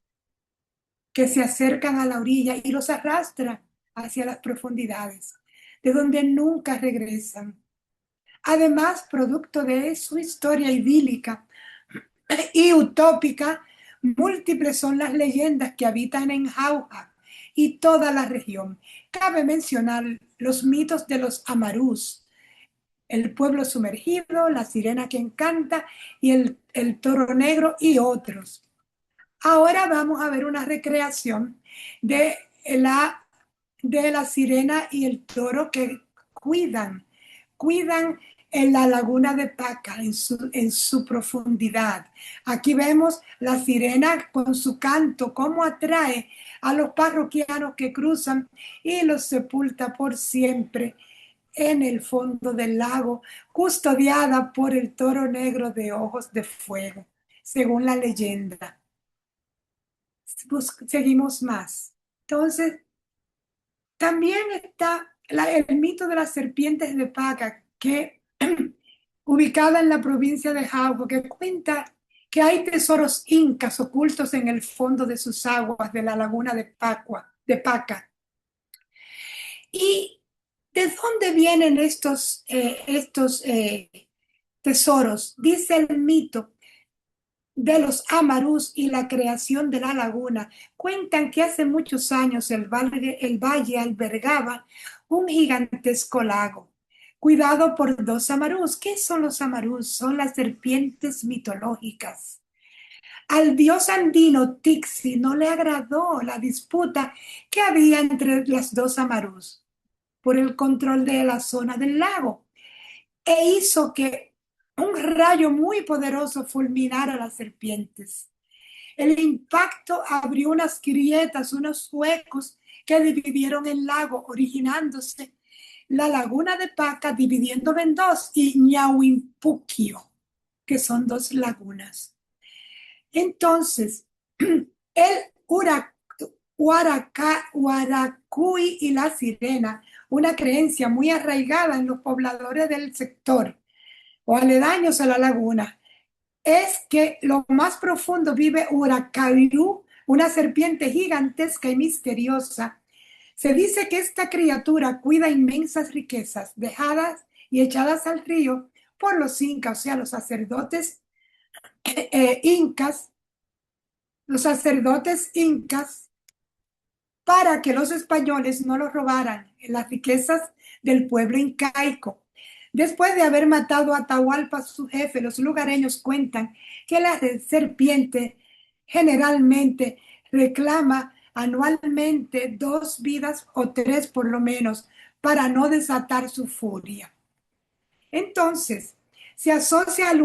que se acercan a la orilla y los arrastra hacia las profundidades, de donde nunca regresan. Además, producto de su historia idílica y utópica, múltiples son las leyendas que habitan en Jauja y toda la región. Cabe mencionar los mitos de los amarús, el pueblo sumergido, la sirena que encanta y el toro negro y otros. Ahora vamos a ver una recreación de la sirena y el toro que cuidan en la laguna de Paca, en su profundidad. Aquí vemos la sirena con su canto, cómo atrae a los parroquianos que cruzan y los sepulta por siempre en el fondo del lago, custodiada por el toro negro de ojos de fuego, según la leyenda. Seguimos más. Entonces, también está el mito de las serpientes de Paca, que ubicada en la provincia de Jauja, que cuenta que hay tesoros incas ocultos en el fondo de sus aguas de la laguna de Paca. ¿Y de dónde vienen estos tesoros? Dice el mito de los amarús y la creación de la laguna. Cuentan que hace muchos años el valle albergaba un gigantesco lago, cuidado por dos amarús. ¿Qué son los amarús? Son las serpientes mitológicas. Al dios andino Tixi no le agradó la disputa que había entre las dos amarús. por el control de la zona del lago e hizo que un rayo muy poderoso fulminara a las serpientes. El impacto abrió unas grietas, unos huecos que dividieron el lago, originándose la laguna de Paca, dividiéndola en dos, y Ñauimpuquio, que son dos lagunas. Entonces, el Huaracuy y la sirena, una creencia muy arraigada en los pobladores del sector o aledaños a la laguna, es que lo más profundo vive Huracayú, una serpiente gigantesca y misteriosa. Se dice que esta criatura cuida inmensas riquezas dejadas y echadas al río por los incas, o sea, incas, los sacerdotes incas, para que los españoles no los robaran las riquezas del pueblo incaico. Después de haber matado a Atahualpa, su jefe, los lugareños cuentan que la serpiente generalmente reclama anualmente 2 vidas o 3 por lo menos para no desatar su furia. Entonces, se asocia al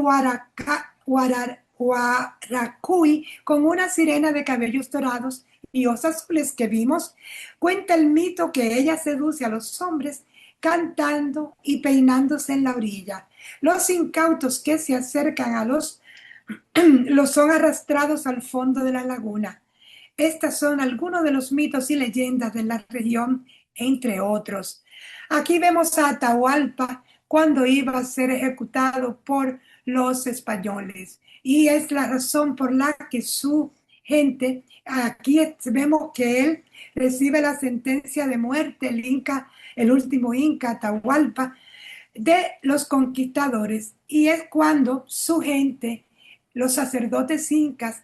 Huaracuy con una sirena de cabellos dorados y ojos azules que vimos. Cuenta el mito que ella seduce a los hombres cantando y peinándose en la orilla. Los incautos que se acercan a los son arrastrados al fondo de la laguna. Estos son algunos de los mitos y leyendas de la región, entre otros. Aquí vemos a Atahualpa cuando iba a ser ejecutado por los españoles. Y es la razón por la que su gente, aquí vemos que él recibe la sentencia de muerte, el inca, el último inca, Atahualpa, de los conquistadores. Y es cuando su gente, los sacerdotes incas,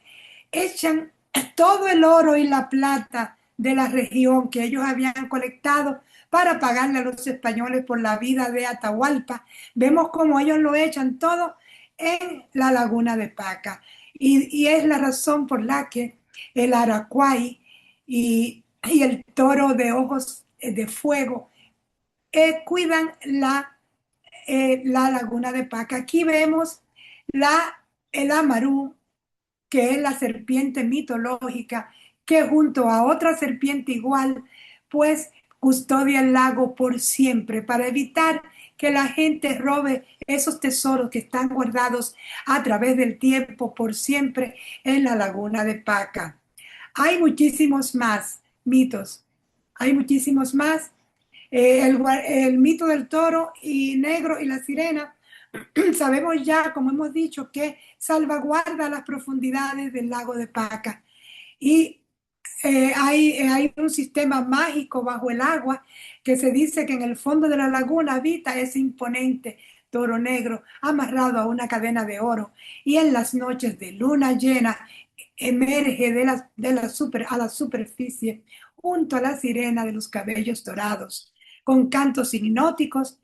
echan todo el oro y la plata de la región que ellos habían colectado para pagarle a los españoles por la vida de Atahualpa. Vemos cómo ellos lo echan todo en la laguna de Paca. Y es la razón por la que el Aracuay y el toro de ojos de fuego cuidan la laguna de Paca. Aquí vemos el Amarú, que es la serpiente mitológica, que junto a otra serpiente igual, pues custodia el lago por siempre para evitar que la gente robe esos tesoros que están guardados a través del tiempo por siempre en la laguna de Paca. Hay muchísimos más mitos, hay muchísimos más. El mito del toro y negro y la sirena, sabemos ya, como hemos dicho, que salvaguarda las profundidades del lago de Paca. Y hay un sistema mágico bajo el agua que se dice que en el fondo de la laguna habita ese imponente toro negro amarrado a una cadena de oro. Y en las noches de luna llena emerge a la superficie junto a la sirena de los cabellos dorados, con cantos hipnóticos,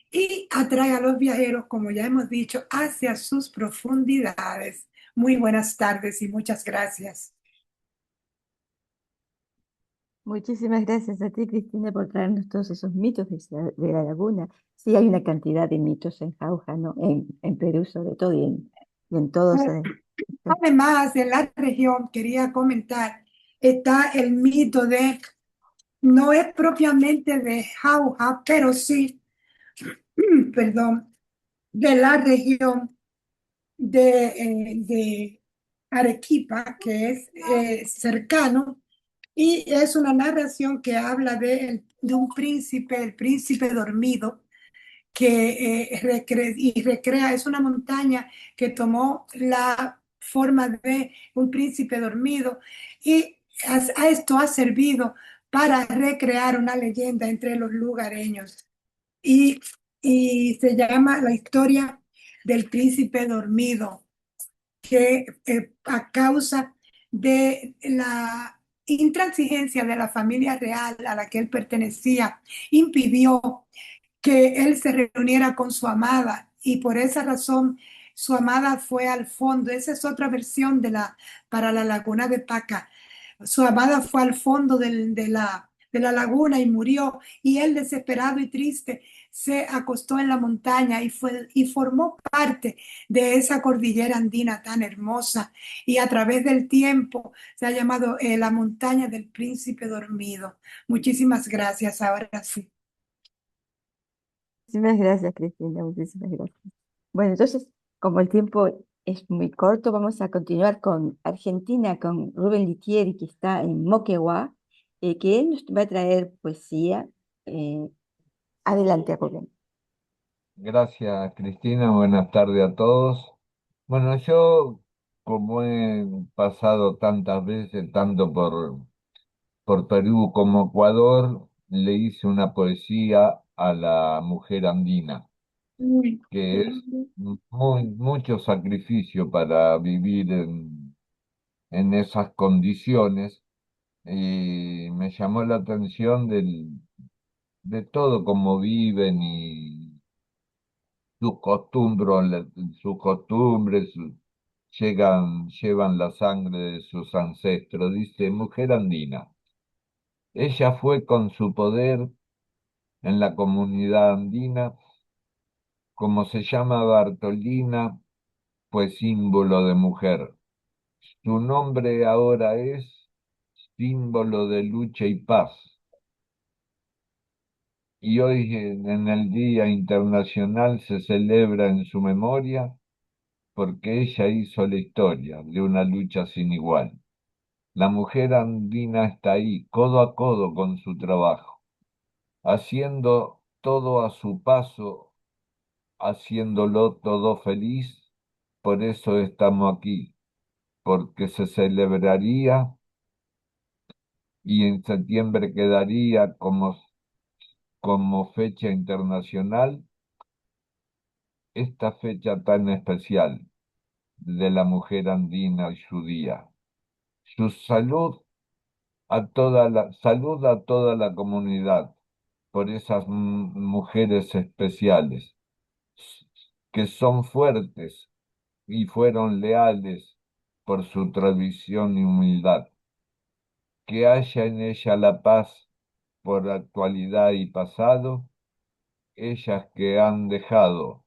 y atrae a los viajeros, como ya hemos dicho, hacia sus profundidades. Muy buenas tardes y muchas gracias. Muchísimas gracias a ti, Cristina, por traernos todos esos mitos de la laguna. Sí, hay una cantidad de mitos en Jauja, ¿no? En Perú sobre todo y en todos. Además, en la región, quería comentar, está el mito no es propiamente de Jauja, pero sí, perdón, de la región de Arequipa, que es cercano, y es una narración que habla de un príncipe, el príncipe dormido, que recrea, es una montaña que tomó la forma de un príncipe dormido, y a esto ha servido para recrear una leyenda entre los lugareños. Y se llama la historia del príncipe dormido, que a causa de la intransigencia de la familia real a la que él pertenecía, impidió que él se reuniera con su amada, y por esa razón su amada fue al fondo. Esa es otra versión para la laguna de Paca. Su amada fue al fondo de de la laguna y murió. Y él, desesperado y triste, se acostó en la montaña y formó parte de esa cordillera andina tan hermosa. Y a través del tiempo se ha llamado la montaña del príncipe dormido. Muchísimas gracias. Ahora sí. Muchísimas gracias, Cristina, muchísimas gracias. Bueno, entonces, como el tiempo es muy corto, vamos a continuar con Argentina, con Rubén Litieri, que está en Moquegua, que él nos va a traer poesía. Eh, Adelante, Rubén. Gracias, Cristina. Buenas tardes a todos. Bueno, yo, como he pasado tantas veces, tanto por Perú como Ecuador, le hice una poesía a la mujer andina, que es mucho sacrificio para vivir en esas condiciones. Y me llamó la atención de todo cómo viven y sus costumbres, llevan la sangre de sus ancestros. Dice, mujer andina. Ella fue con su poder en la comunidad andina, como se llama Bartolina, pues símbolo de mujer. Su nombre ahora es símbolo de lucha y paz. Y hoy en el Día Internacional se celebra en su memoria porque ella hizo la historia de una lucha sin igual. La mujer andina está ahí, codo a codo con su trabajo, haciendo todo a su paso, haciéndolo todo feliz. Por eso estamos aquí, porque se celebraría y en septiembre quedaría como fecha internacional esta fecha tan especial de la mujer andina y su día. Su salud a toda la comunidad por esas mujeres especiales que son fuertes y fueron leales por su tradición y humildad. Que haya en ella la paz por actualidad y pasado, ellas que han dejado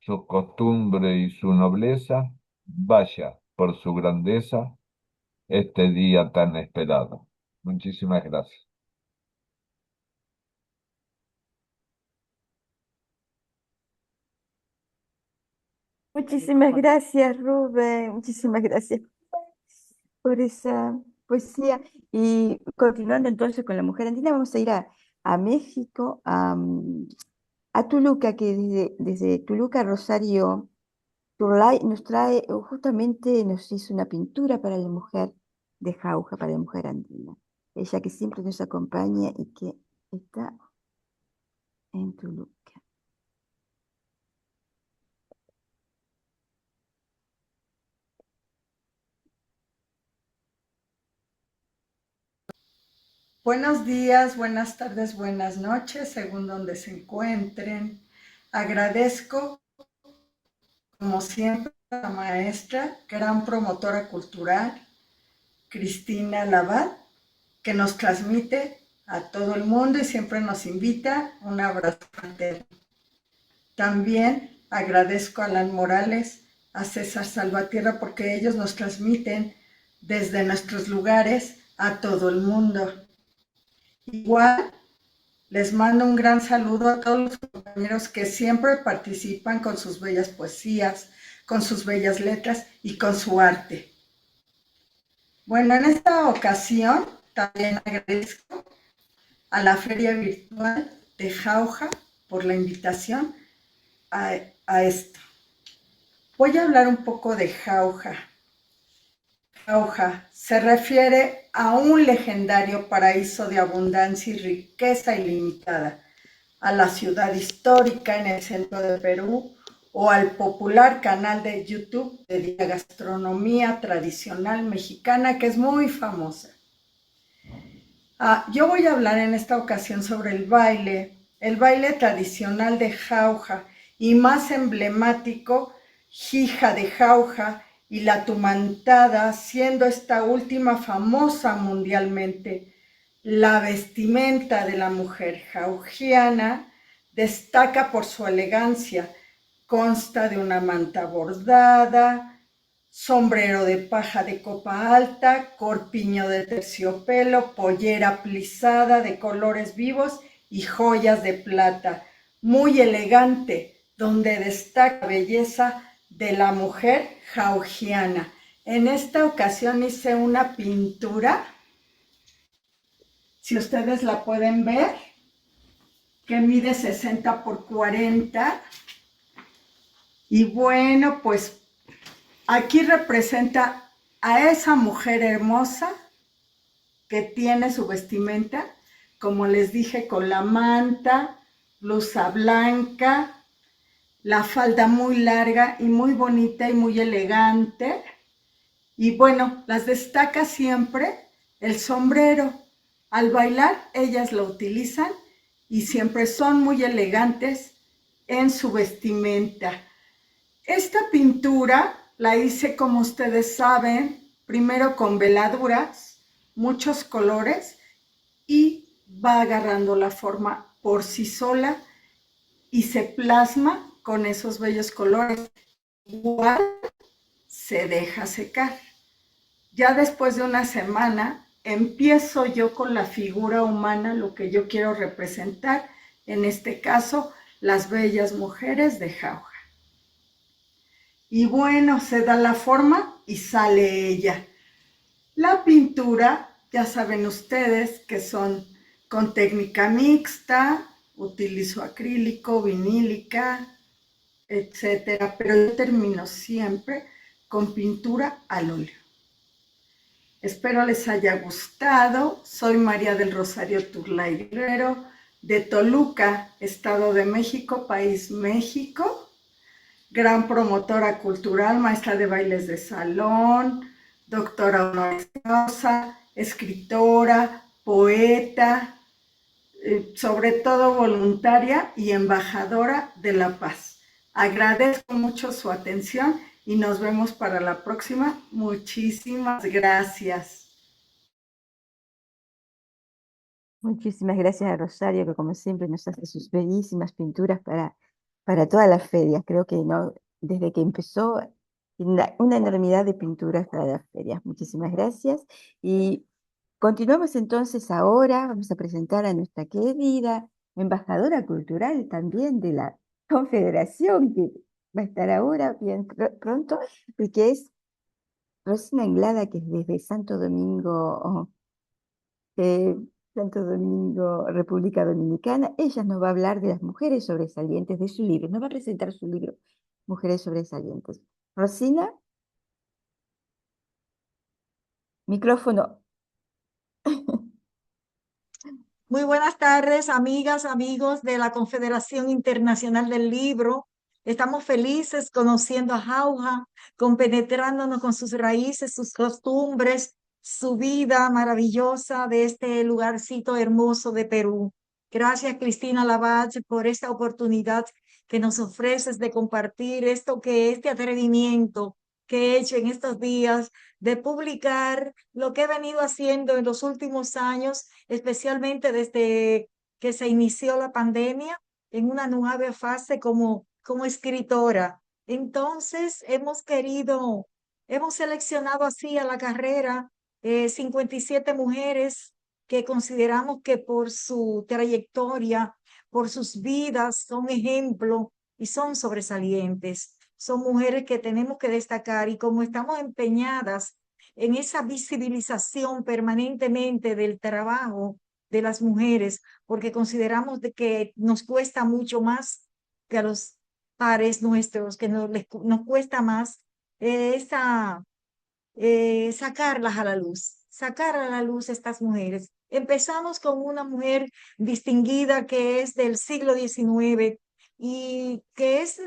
su costumbre y su nobleza, vaya por su grandeza este día tan esperado. Muchísimas gracias. Muchísimas gracias, Rubén. Muchísimas gracias por esa poesía. Y continuando entonces con la mujer andina, vamos a ir a México, a Toluca, que desde Toluca, Rosario Turlay nos trae, justamente nos hizo una pintura para la mujer de Jauja, para la mujer andina. Ella que siempre nos acompaña y que está en Toluca. Buenos días, buenas tardes, buenas noches, según donde se encuentren. Agradezco, como siempre, a la maestra, gran promotora cultural, Cristina Labat, que nos transmite a todo el mundo y siempre nos invita. Un abrazo fraterno. También agradezco a Alan Morales, a César Salvatierra, porque ellos nos transmiten desde nuestros lugares a todo el mundo. Igual, les mando un gran saludo a todos los compañeros que siempre participan con sus bellas poesías, con sus bellas letras y con su arte. Bueno, en esta ocasión también agradezco a la Feria Virtual de Jauja por la invitación a esto. Voy a hablar un poco de Jauja. Jauja se refiere a un legendario paraíso de abundancia y riqueza ilimitada, a la ciudad histórica en el centro de Perú o al popular canal de YouTube de gastronomía tradicional mexicana que es muy famosa. Yo voy a hablar en esta ocasión sobre el baile tradicional de Jauja y más emblemático, Jija de Jauja, y la tumantada, siendo esta última famosa mundialmente. La vestimenta de la mujer georgiana destaca por su elegancia. Consta de una manta bordada, sombrero de paja de copa alta, corpiño de terciopelo, pollera plisada de colores vivos y joyas de plata. Muy elegante, donde destaca la belleza de la mujer georgiana. En esta ocasión hice una pintura, si ustedes la pueden ver, que mide 60 por 40. Y bueno, pues aquí representa a esa mujer hermosa que tiene su vestimenta, como les dije, con la manta, blusa blanca, la falda muy larga y muy bonita y muy elegante. Y bueno, las destaca siempre el sombrero. Al bailar ellas lo utilizan y siempre son muy elegantes en su vestimenta. Esta pintura la hice, como ustedes saben, primero con veladuras, muchos colores, y va agarrando la forma por sí sola y se plasma con esos bellos colores. Igual se deja secar. Ya después de una semana empiezo yo con la figura humana, lo que yo quiero representar, en este caso, las bellas mujeres de Jauja. Y bueno, se da la forma y sale ella. La pintura, ya saben ustedes que son con técnica mixta, utilizo acrílico, vinílica, etcétera, pero yo termino siempre con pintura al óleo. Espero les haya gustado. Soy María del Rosario Turlay Guerrero, de Toluca, Estado de México, país México. Gran promotora cultural, maestra de bailes de salón, doctora honoris causa, escritora, poeta, sobre todo voluntaria y embajadora de la paz. Agradezco mucho su atención y nos vemos para la próxima. Muchísimas gracias. Muchísimas gracias a Rosario, que como siempre nos hace sus bellísimas pinturas para todas las ferias. Creo que no, desde que empezó, una enormidad de pinturas para las ferias. Muchísimas gracias. Y continuamos entonces ahora. Vamos a presentar a nuestra querida embajadora cultural también de la Confederación, que va a estar ahora bien pronto, que es Rosina Anglada, que es desde eh, Santo Domingo, República Dominicana. Ella nos va a hablar de las mujeres sobresalientes de su libro. Nos va a presentar su libro, Mujeres Sobresalientes. Rosina, micrófono. Muy buenas tardes, amigas, amigos de la Confederación Internacional del Libro. Estamos felices conociendo a Jauja, compenetrándonos con sus raíces, sus costumbres, su vida maravillosa de este lugarcito hermoso de Perú. Gracias, Cristina Lavalle, por esta oportunidad que nos ofreces de compartir este atrevimiento que he hecho en estos días de publicar lo que he venido haciendo en los últimos años, especialmente desde que se inició la pandemia, en una nueva fase como escritora. Entonces, hemos seleccionado así a la carrera 57 mujeres que consideramos que por su trayectoria, por sus vidas, son ejemplo y son sobresalientes. Son mujeres que tenemos que destacar, y como estamos empeñadas en esa visibilización permanentemente del trabajo de las mujeres, porque consideramos de que nos cuesta mucho más que a los pares nuestros, que nos cuesta más sacarlas a la luz, sacar a la luz estas mujeres. Empezamos con una mujer distinguida que es del siglo XIX y que es,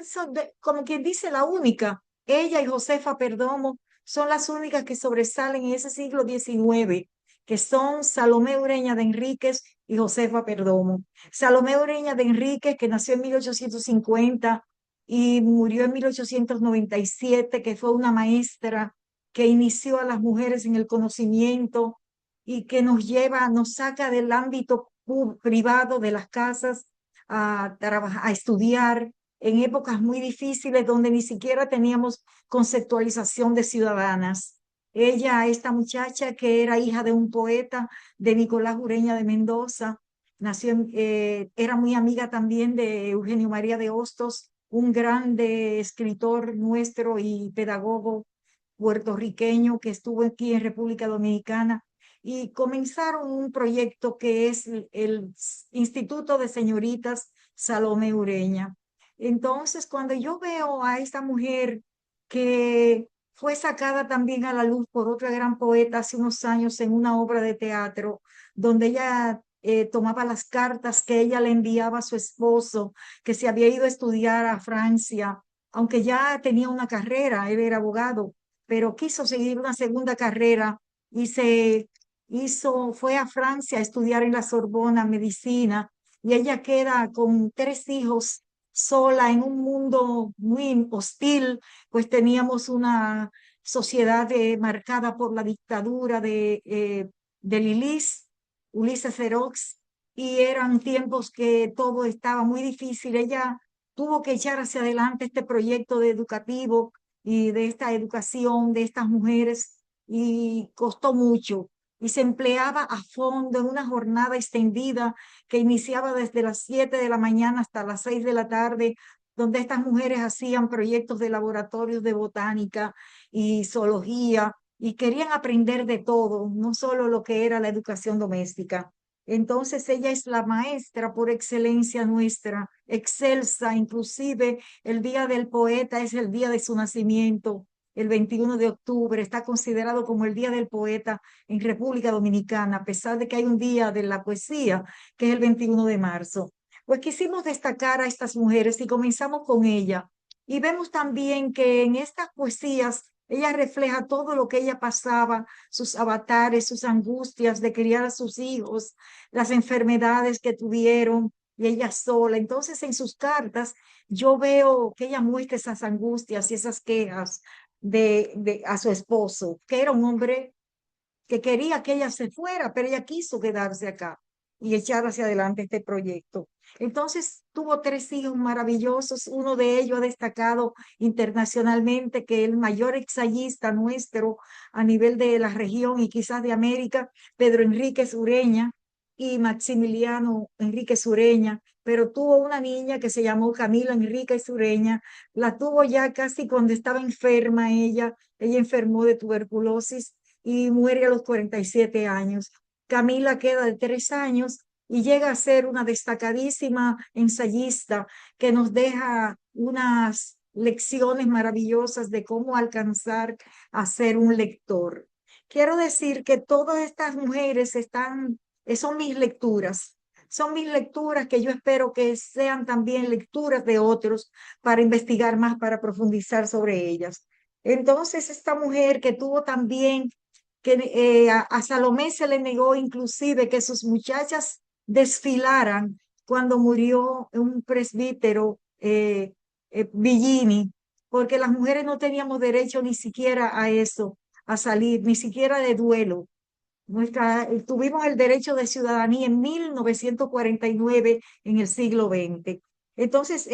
como quien dice, la única. Ella y Josefa Perdomo son las únicas que sobresalen en ese siglo XIX, que son Salomé Ureña de Enríquez y Josefa Perdomo. Salomé Ureña de Enríquez, que nació en 1850 y murió en 1897, que fue una maestra que inició a las mujeres en el conocimiento y que nos lleva, nos saca del ámbito privado de las casas a trabajar, a estudiar en épocas muy difíciles donde ni siquiera teníamos conceptualización de ciudadanas. Ella, esta muchacha que era hija de un poeta, de Nicolás Ureña de Mendoza, nació era muy amiga también de Eugenio María de Hostos, un grande escritor nuestro y pedagogo puertorriqueño que estuvo aquí en República Dominicana, y comenzaron un proyecto que es el Instituto de Señoritas Salomé Ureña. Entonces, cuando yo veo a esta mujer que fue sacada también a la luz por otra gran poeta hace unos años en una obra de teatro, donde ella tomaba las cartas que ella le enviaba a su esposo, que se había ido a estudiar a Francia, aunque ya tenía una carrera, él era abogado, pero quiso seguir una segunda carrera y fue a Francia a estudiar en la Sorbona medicina, y ella queda con 3 hijos sola en un mundo muy hostil, pues teníamos una sociedad marcada por la dictadura de Ulises Xerox, y eran tiempos que todo estaba muy difícil. Ella tuvo que echar hacia adelante este proyecto de educativo y de esta educación de estas mujeres, y costó mucho. Y se empleaba a fondo en una jornada extendida que iniciaba desde las 7 de la mañana hasta las 6 de la tarde, donde estas mujeres hacían proyectos de laboratorios de botánica y zoología, y querían aprender de todo, no solo lo que era la educación doméstica. Entonces ella es la maestra por excelencia nuestra, excelsa. Inclusive el Día del Poeta es el día de su nacimiento, el 21 de octubre, está considerado como el Día del Poeta en República Dominicana, a pesar de que hay un Día de la Poesía, que es el 21 de marzo. Pues quisimos destacar a estas mujeres y comenzamos con ella. Y vemos también que en estas poesías ella refleja todo lo que ella pasaba, sus avatares, sus angustias de criar a sus hijos, las enfermedades que tuvieron, y ella sola. Entonces, en sus cartas, yo veo que ella muestra esas angustias y esas quejas a su esposo, que era un hombre que quería que ella se fuera, pero ella quiso quedarse acá y echar hacia adelante este proyecto. Entonces tuvo 3 hijos maravillosos. Uno de ellos ha destacado internacionalmente, que el mayor ensayista nuestro a nivel de la región y quizás de América, Pedro Enríquez Ureña y Maximiliano Enríquez Ureña. Pero tuvo una niña que se llamó Camila Enríquez Ureña. La tuvo ya casi cuando estaba enferma ella. Ella enfermó de tuberculosis y muere a los 47 años. Camila queda de 3 años y llega a ser una destacadísima ensayista que nos deja unas lecciones maravillosas de cómo alcanzar a ser un lector. Quiero decir que todas estas mujeres son mis lecturas. Son mis lecturas que yo espero que sean también lecturas de otros para investigar más, para profundizar sobre ellas. Entonces, esta mujer que tuvo también que a Salomé se le negó inclusive que sus muchachas desfilaran cuando murió un presbítero, Villini, porque las mujeres no teníamos derecho ni siquiera a eso, a salir, ni siquiera de duelo. Tuvimos el derecho de ciudadanía en 1949, en el siglo XX. Entonces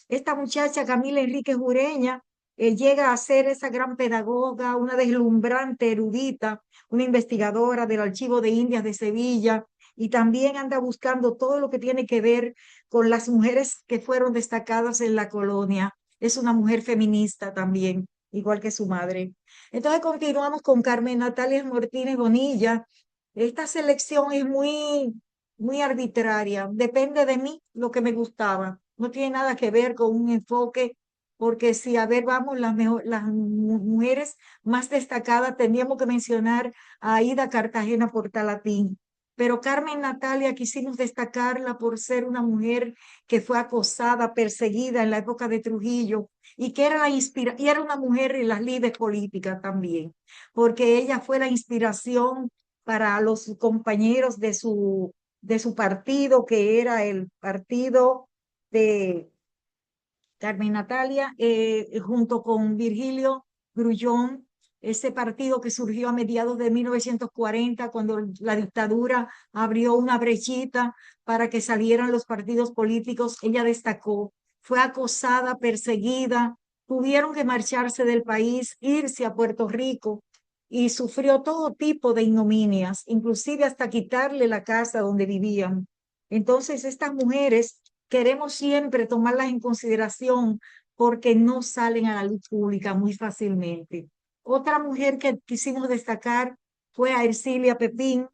esta muchacha Camila Enríquez Ureña, llega a ser esa gran pedagoga, una deslumbrante erudita, una investigadora del Archivo de Indias de Sevilla, y también anda buscando todo lo que tiene que ver con las mujeres que fueron destacadas en la colonia. Es una mujer feminista también, igual que su madre. Entonces continuamos con Carmen Natalia Martínez Bonilla. Esta selección es muy arbitraria, depende de mí lo que me gustaba. No tiene nada que ver con un enfoque, porque si, a ver, vamos, las mujeres más destacadas, tendríamos que mencionar a Aida Cartagena Portalatín. Pero Carmen Natalia quisimos destacarla por ser una mujer que fue acosada, perseguida en la época de Trujillo, y que era y era una mujer en las lides políticas también, porque ella fue la inspiración para los compañeros de su partido, que era el partido de Carmen Natalia, junto con Virgilio Grullón, ese partido que surgió a mediados de 1940, cuando la dictadura abrió una brechita para que salieran los partidos políticos. Ella destacó, fue acosada, perseguida, tuvieron que marcharse del país, irse a Puerto Rico y sufrió todo tipo de ignominias, inclusive hasta quitarle la casa donde vivían. Entonces, estas mujeres queremos siempre tomarlas en consideración porque no salen a la luz pública muy fácilmente. Otra mujer que quisimos destacar fue a Ercilia Pepín,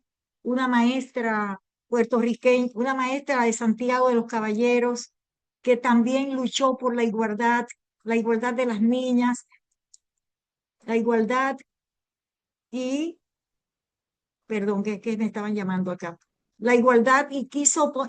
una maestra puertorriqueña, una maestra de Santiago de los Caballeros, que también luchó por la igualdad de las niñas, la igualdad y, perdón, que me estaban llamando acá, la igualdad y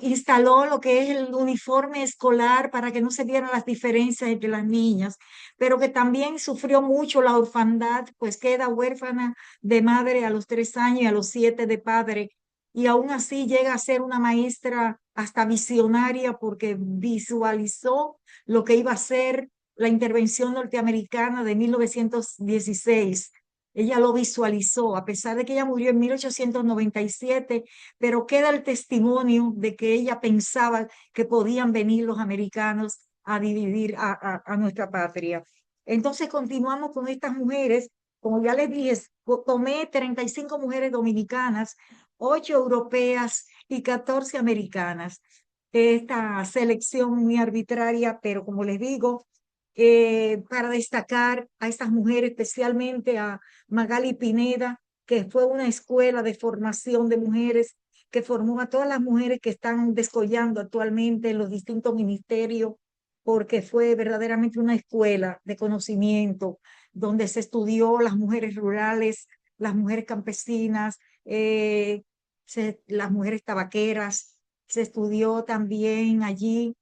instaló lo que es el uniforme escolar para que no se vieran las diferencias entre las niñas, pero que también sufrió mucho la orfandad, pues queda huérfana de madre a los 3 años y a los 7 de padre, y aún así llega a ser una maestra hasta visionaria porque visualizó lo que iba a ser la intervención norteamericana de 1916. Ella lo visualizó, a pesar de que ella murió en 1897, pero queda el testimonio de que ella pensaba que podían venir los americanos a dividir a nuestra patria. Entonces continuamos con estas mujeres. Como ya les dije, tomé 35 mujeres dominicanas, 8 europeas y 14 americanas. Esta selección muy arbitraria, pero como les digo, para destacar a estas mujeres, especialmente a Magali Pineda, que fue una escuela de formación de mujeres que formó a todas las mujeres que están descollando actualmente en los distintos ministerios, porque fue verdaderamente una escuela de conocimiento donde se estudió las mujeres rurales, las mujeres campesinas, las mujeres tabaqueras. Se estudió también allí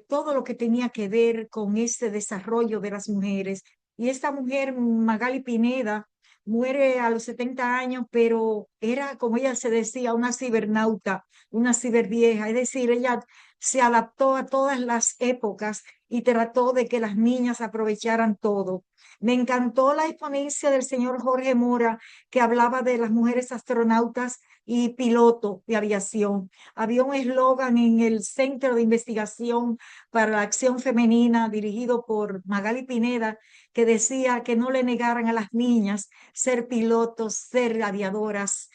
todo lo que tenía que ver con ese desarrollo de las mujeres. Y esta mujer, Magali Pineda, muere a los 70 años, pero era, como ella se decía, una cibernauta, una cibervieja. Es decir, ella se adaptó a todas las épocas y trató de que las niñas aprovecharan todo. Me encantó la exponencia del señor Jorge Mora, que hablaba de las mujeres astronautas y piloto de aviación. Había un eslogan en el Centro de Investigación para la Acción Femenina dirigido por Magali Pineda que decía que no le negaran a las niñas ser pilotos, ser aviadoras,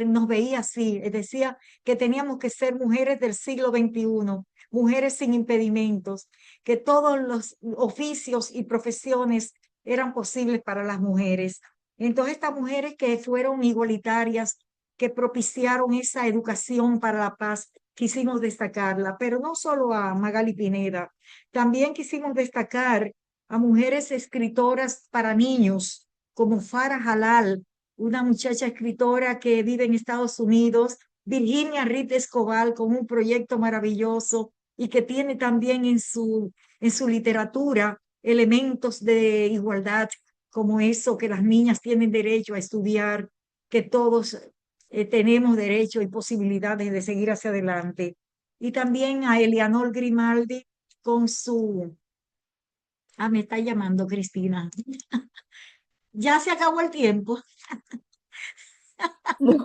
nos veía así, decía que teníamos que ser mujeres del siglo XXI, mujeres sin impedimentos, que todos los oficios y profesiones eran posibles para las mujeres. Entonces estas mujeres que fueron igualitarias, que propiciaron esa educación para la paz, quisimos destacarla, pero no solo a Magali Pineda, también quisimos destacar a mujeres escritoras para niños, como Farah Halal, una muchacha escritora que vive en Estados Unidos, Virginia Reed Escobar, con un proyecto maravilloso y que tiene también en su literatura elementos de igualdad, como eso, que las niñas tienen derecho a estudiar, que todos tenemos derecho y posibilidades de seguir hacia adelante. Y también a Eleanor Grimaldi con su... Ah, me está llamando Cristina. Ya se acabó el tiempo. No,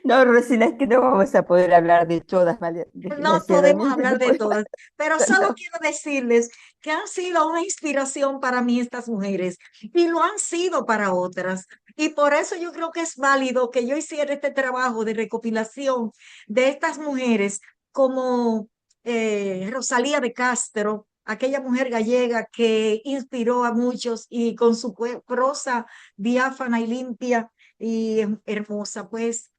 no, Rosina, es que no vamos a poder hablar de todas, No podemos desgraciadamente. hablar No de podemos. todas, pero solo No. quiero decirles que han sido una inspiración para mí estas mujeres y lo han sido para otras. Y por eso yo creo que es válido que yo hiciera este trabajo de recopilación de estas mujeres como Rosalía de Castro, aquella mujer gallega que inspiró a muchos y con su prosa diáfana y limpia y hermosa, pues.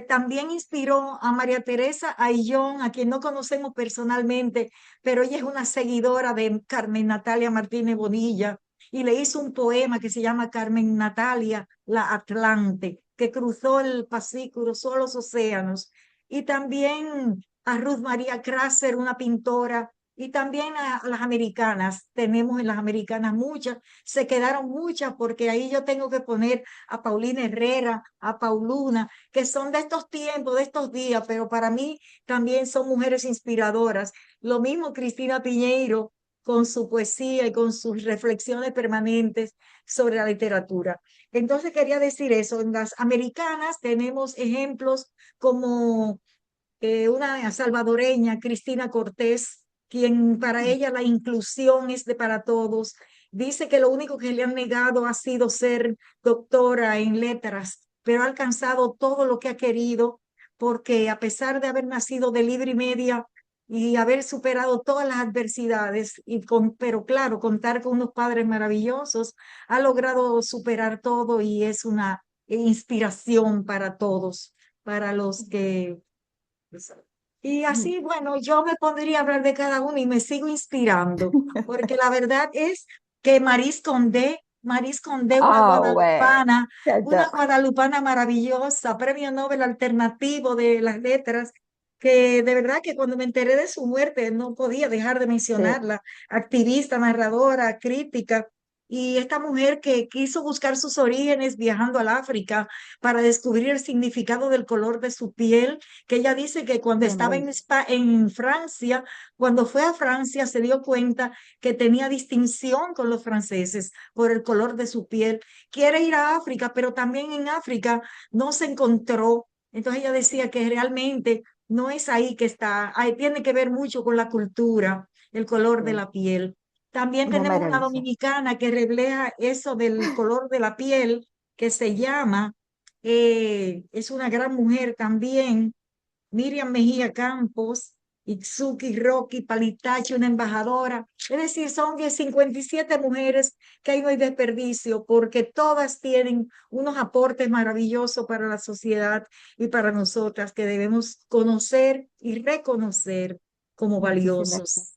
También inspiró a María Teresa Ayllón, a quien no conocemos personalmente, pero ella es una seguidora de Carmen Natalia Martínez Bonilla y le hizo un poema que se llama Carmen Natalia, la Atlante, que cruzó el Pacífico, cruzó los océanos. Y también a Ruth María Crasser, una pintora, y también a las americanas. Tenemos en las americanas muchas, se quedaron muchas porque ahí yo tengo que poner a Paulina Herrera, a Pauluna, que son de estos tiempos, de estos días, pero para mí también son mujeres inspiradoras. Lo mismo Cristina Piñeiro, con su poesía y con sus reflexiones permanentes sobre la literatura. Entonces quería decir eso, en las americanas tenemos ejemplos como una salvadoreña, Cristina Cortés, quien para ella la inclusión es de para todos. Dice que lo único que le han negado ha sido ser doctora en letras, pero ha alcanzado todo lo que ha querido, porque a pesar de haber nacido de libre y media y haber superado todas las adversidades, pero claro, contar con unos padres maravillosos, ha logrado superar todo y es una inspiración para todos, para los que y así, bueno, yo me pondría a hablar de cada uno y me sigo inspirando, porque la verdad es que Maris Condé, Ah, bueno, una j'adore. guadalupana maravillosa, premio Nobel alternativo de las letras, que de verdad que cuando me enteré de su muerte no podía dejar de Sí, mencionarla, activista, narradora, crítica. Y esta mujer que quiso buscar sus orígenes viajando al África para descubrir el significado del color de su piel, que ella dice que cuando qué estaba maravilla. En Francia, cuando fue a Francia, se dio cuenta que tenía distinción con los franceses por el color de su piel. Quiere ir a África, pero también en África no se encontró. Entonces ella decía que realmente no es ahí que está, ahí tiene que ver mucho con la cultura, el color de Sí, la piel. También una tenemos una maravilla. dominicana que refleja eso del color de la piel, que se llama, es una gran mujer también, Miriam Mejía Campos, Itzuki Rocky Palitachi, una embajadora. Es decir, son 57 mujeres que ahí no hay desperdicio, porque todas tienen unos aportes maravillosos para la sociedad y para nosotras que debemos conocer y reconocer como Muchísimas, valiosos.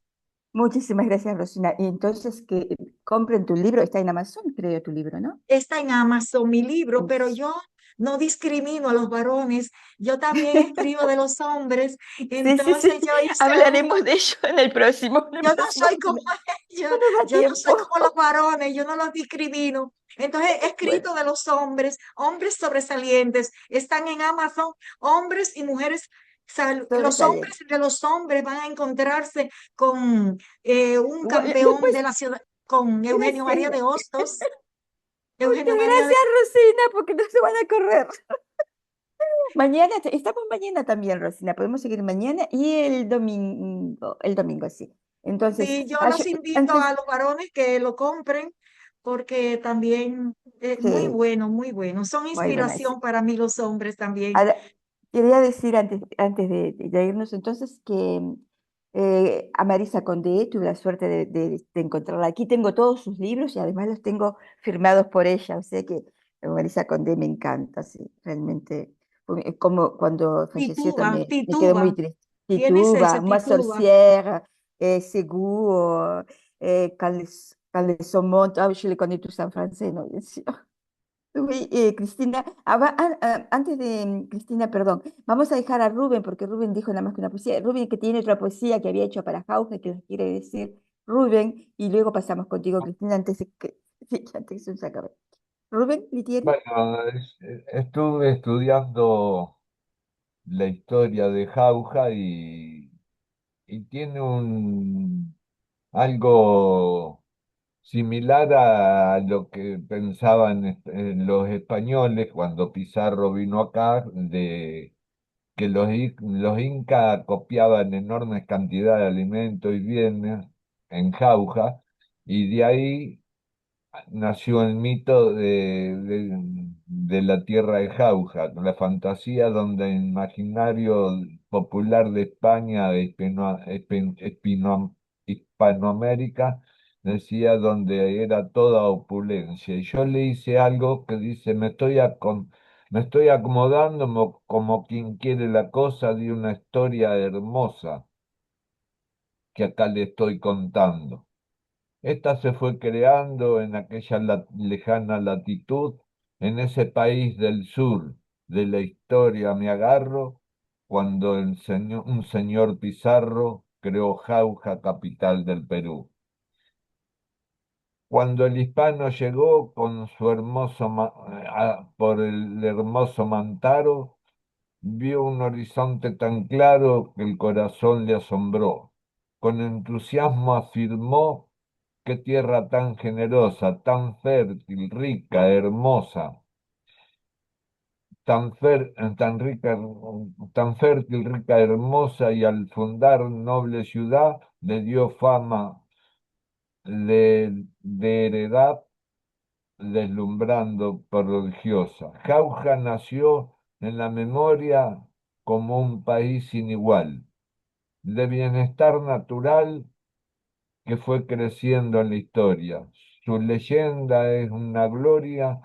muchísimas gracias, Rosina. Y entonces que compren tu libro, está en Amazon, creo, tu libro, ¿no? Está en Amazon mi libro, pero Es- yo no discrimino a los varones, yo también escribo de los hombres, Sí, sí, sí, entonces yo hice un hablaremos de ello en el próximo, en el yo no próximo soy como libro. No ellos, nos da yo no soy tiempo. como los varones, yo no los discrimino. Entonces he Bueno, escrito de los hombres, hombres sobresalientes, están en Amazon, hombres y mujeres. Los hombres sobresaliente. de los hombres van a encontrarse con un Bueno, campeón de después, la ciudad, con Eugenio María gracias, de Hostos. muchas Eugenio María de gracias, Rosina, porque no se van a correr. Mañana, estamos mañana también, Rosina, podemos seguir mañana y el domingo, sí. Entonces, Sí, yo los invito a antes, los varones que lo compren porque también es muy sí, bueno, muy bueno. Son muy buena. inspiración para mí los hombres también. Ahora, quería decir antes de irnos entonces que a Marisa Condé tuve la suerte de encontrarla. Aquí tengo todos sus libros y además los tengo firmados por ella. O sea que Marisa Condé me encanta, sí, realmente. Como cuando falleció Tituba, también, me quedé Tituba, muy triste. tienes Tituba, ese Uma Tituba. Sorcière, Segur, Calais-Saumont. Ah, je le connais tous en français, ¿no? Oui, Cristina, antes de Cristina, perdón, vamos a dejar a Rubén, porque Rubén dijo nada más que una poesía. Rubén que tiene otra poesía que había hecho para Jauja, que les quiere decir Rubén, y luego pasamos contigo, Cristina, antes de que, sí, antes que se acabe. Rubén, ¿le tiene? Bueno, estuve estudiando la historia de Jauja y tiene algo similar a lo que pensaban los españoles cuando Pizarro vino acá, de que los incas copiaban enormes cantidades de alimentos y bienes en Jauja, y de ahí nació el mito de la tierra de Jauja, la fantasía donde el imaginario popular de España, de Hispanoamérica, decía donde era toda opulencia. Y yo le hice algo que dice, me estoy acomodando como quien quiere la cosa de una historia hermosa que acá le estoy contando. Esta se fue creando en aquella lejana latitud, en ese país del sur de la historia me agarro, cuando un señor Pizarro creó Jauja, capital del Perú. Cuando el hispano llegó con su por el hermoso Mantaro, vio un horizonte tan claro que el corazón le asombró. Con entusiasmo afirmó: qué tierra tan generosa, tan fértil, rica, hermosa, tan rica, tan fértil, rica, hermosa, y al fundar noble ciudad le dio fama de heredad deslumbrando prodigiosa. Jauja nació en la memoria como un país sin igual, de bienestar natural que fue creciendo en la historia. Su leyenda es una gloria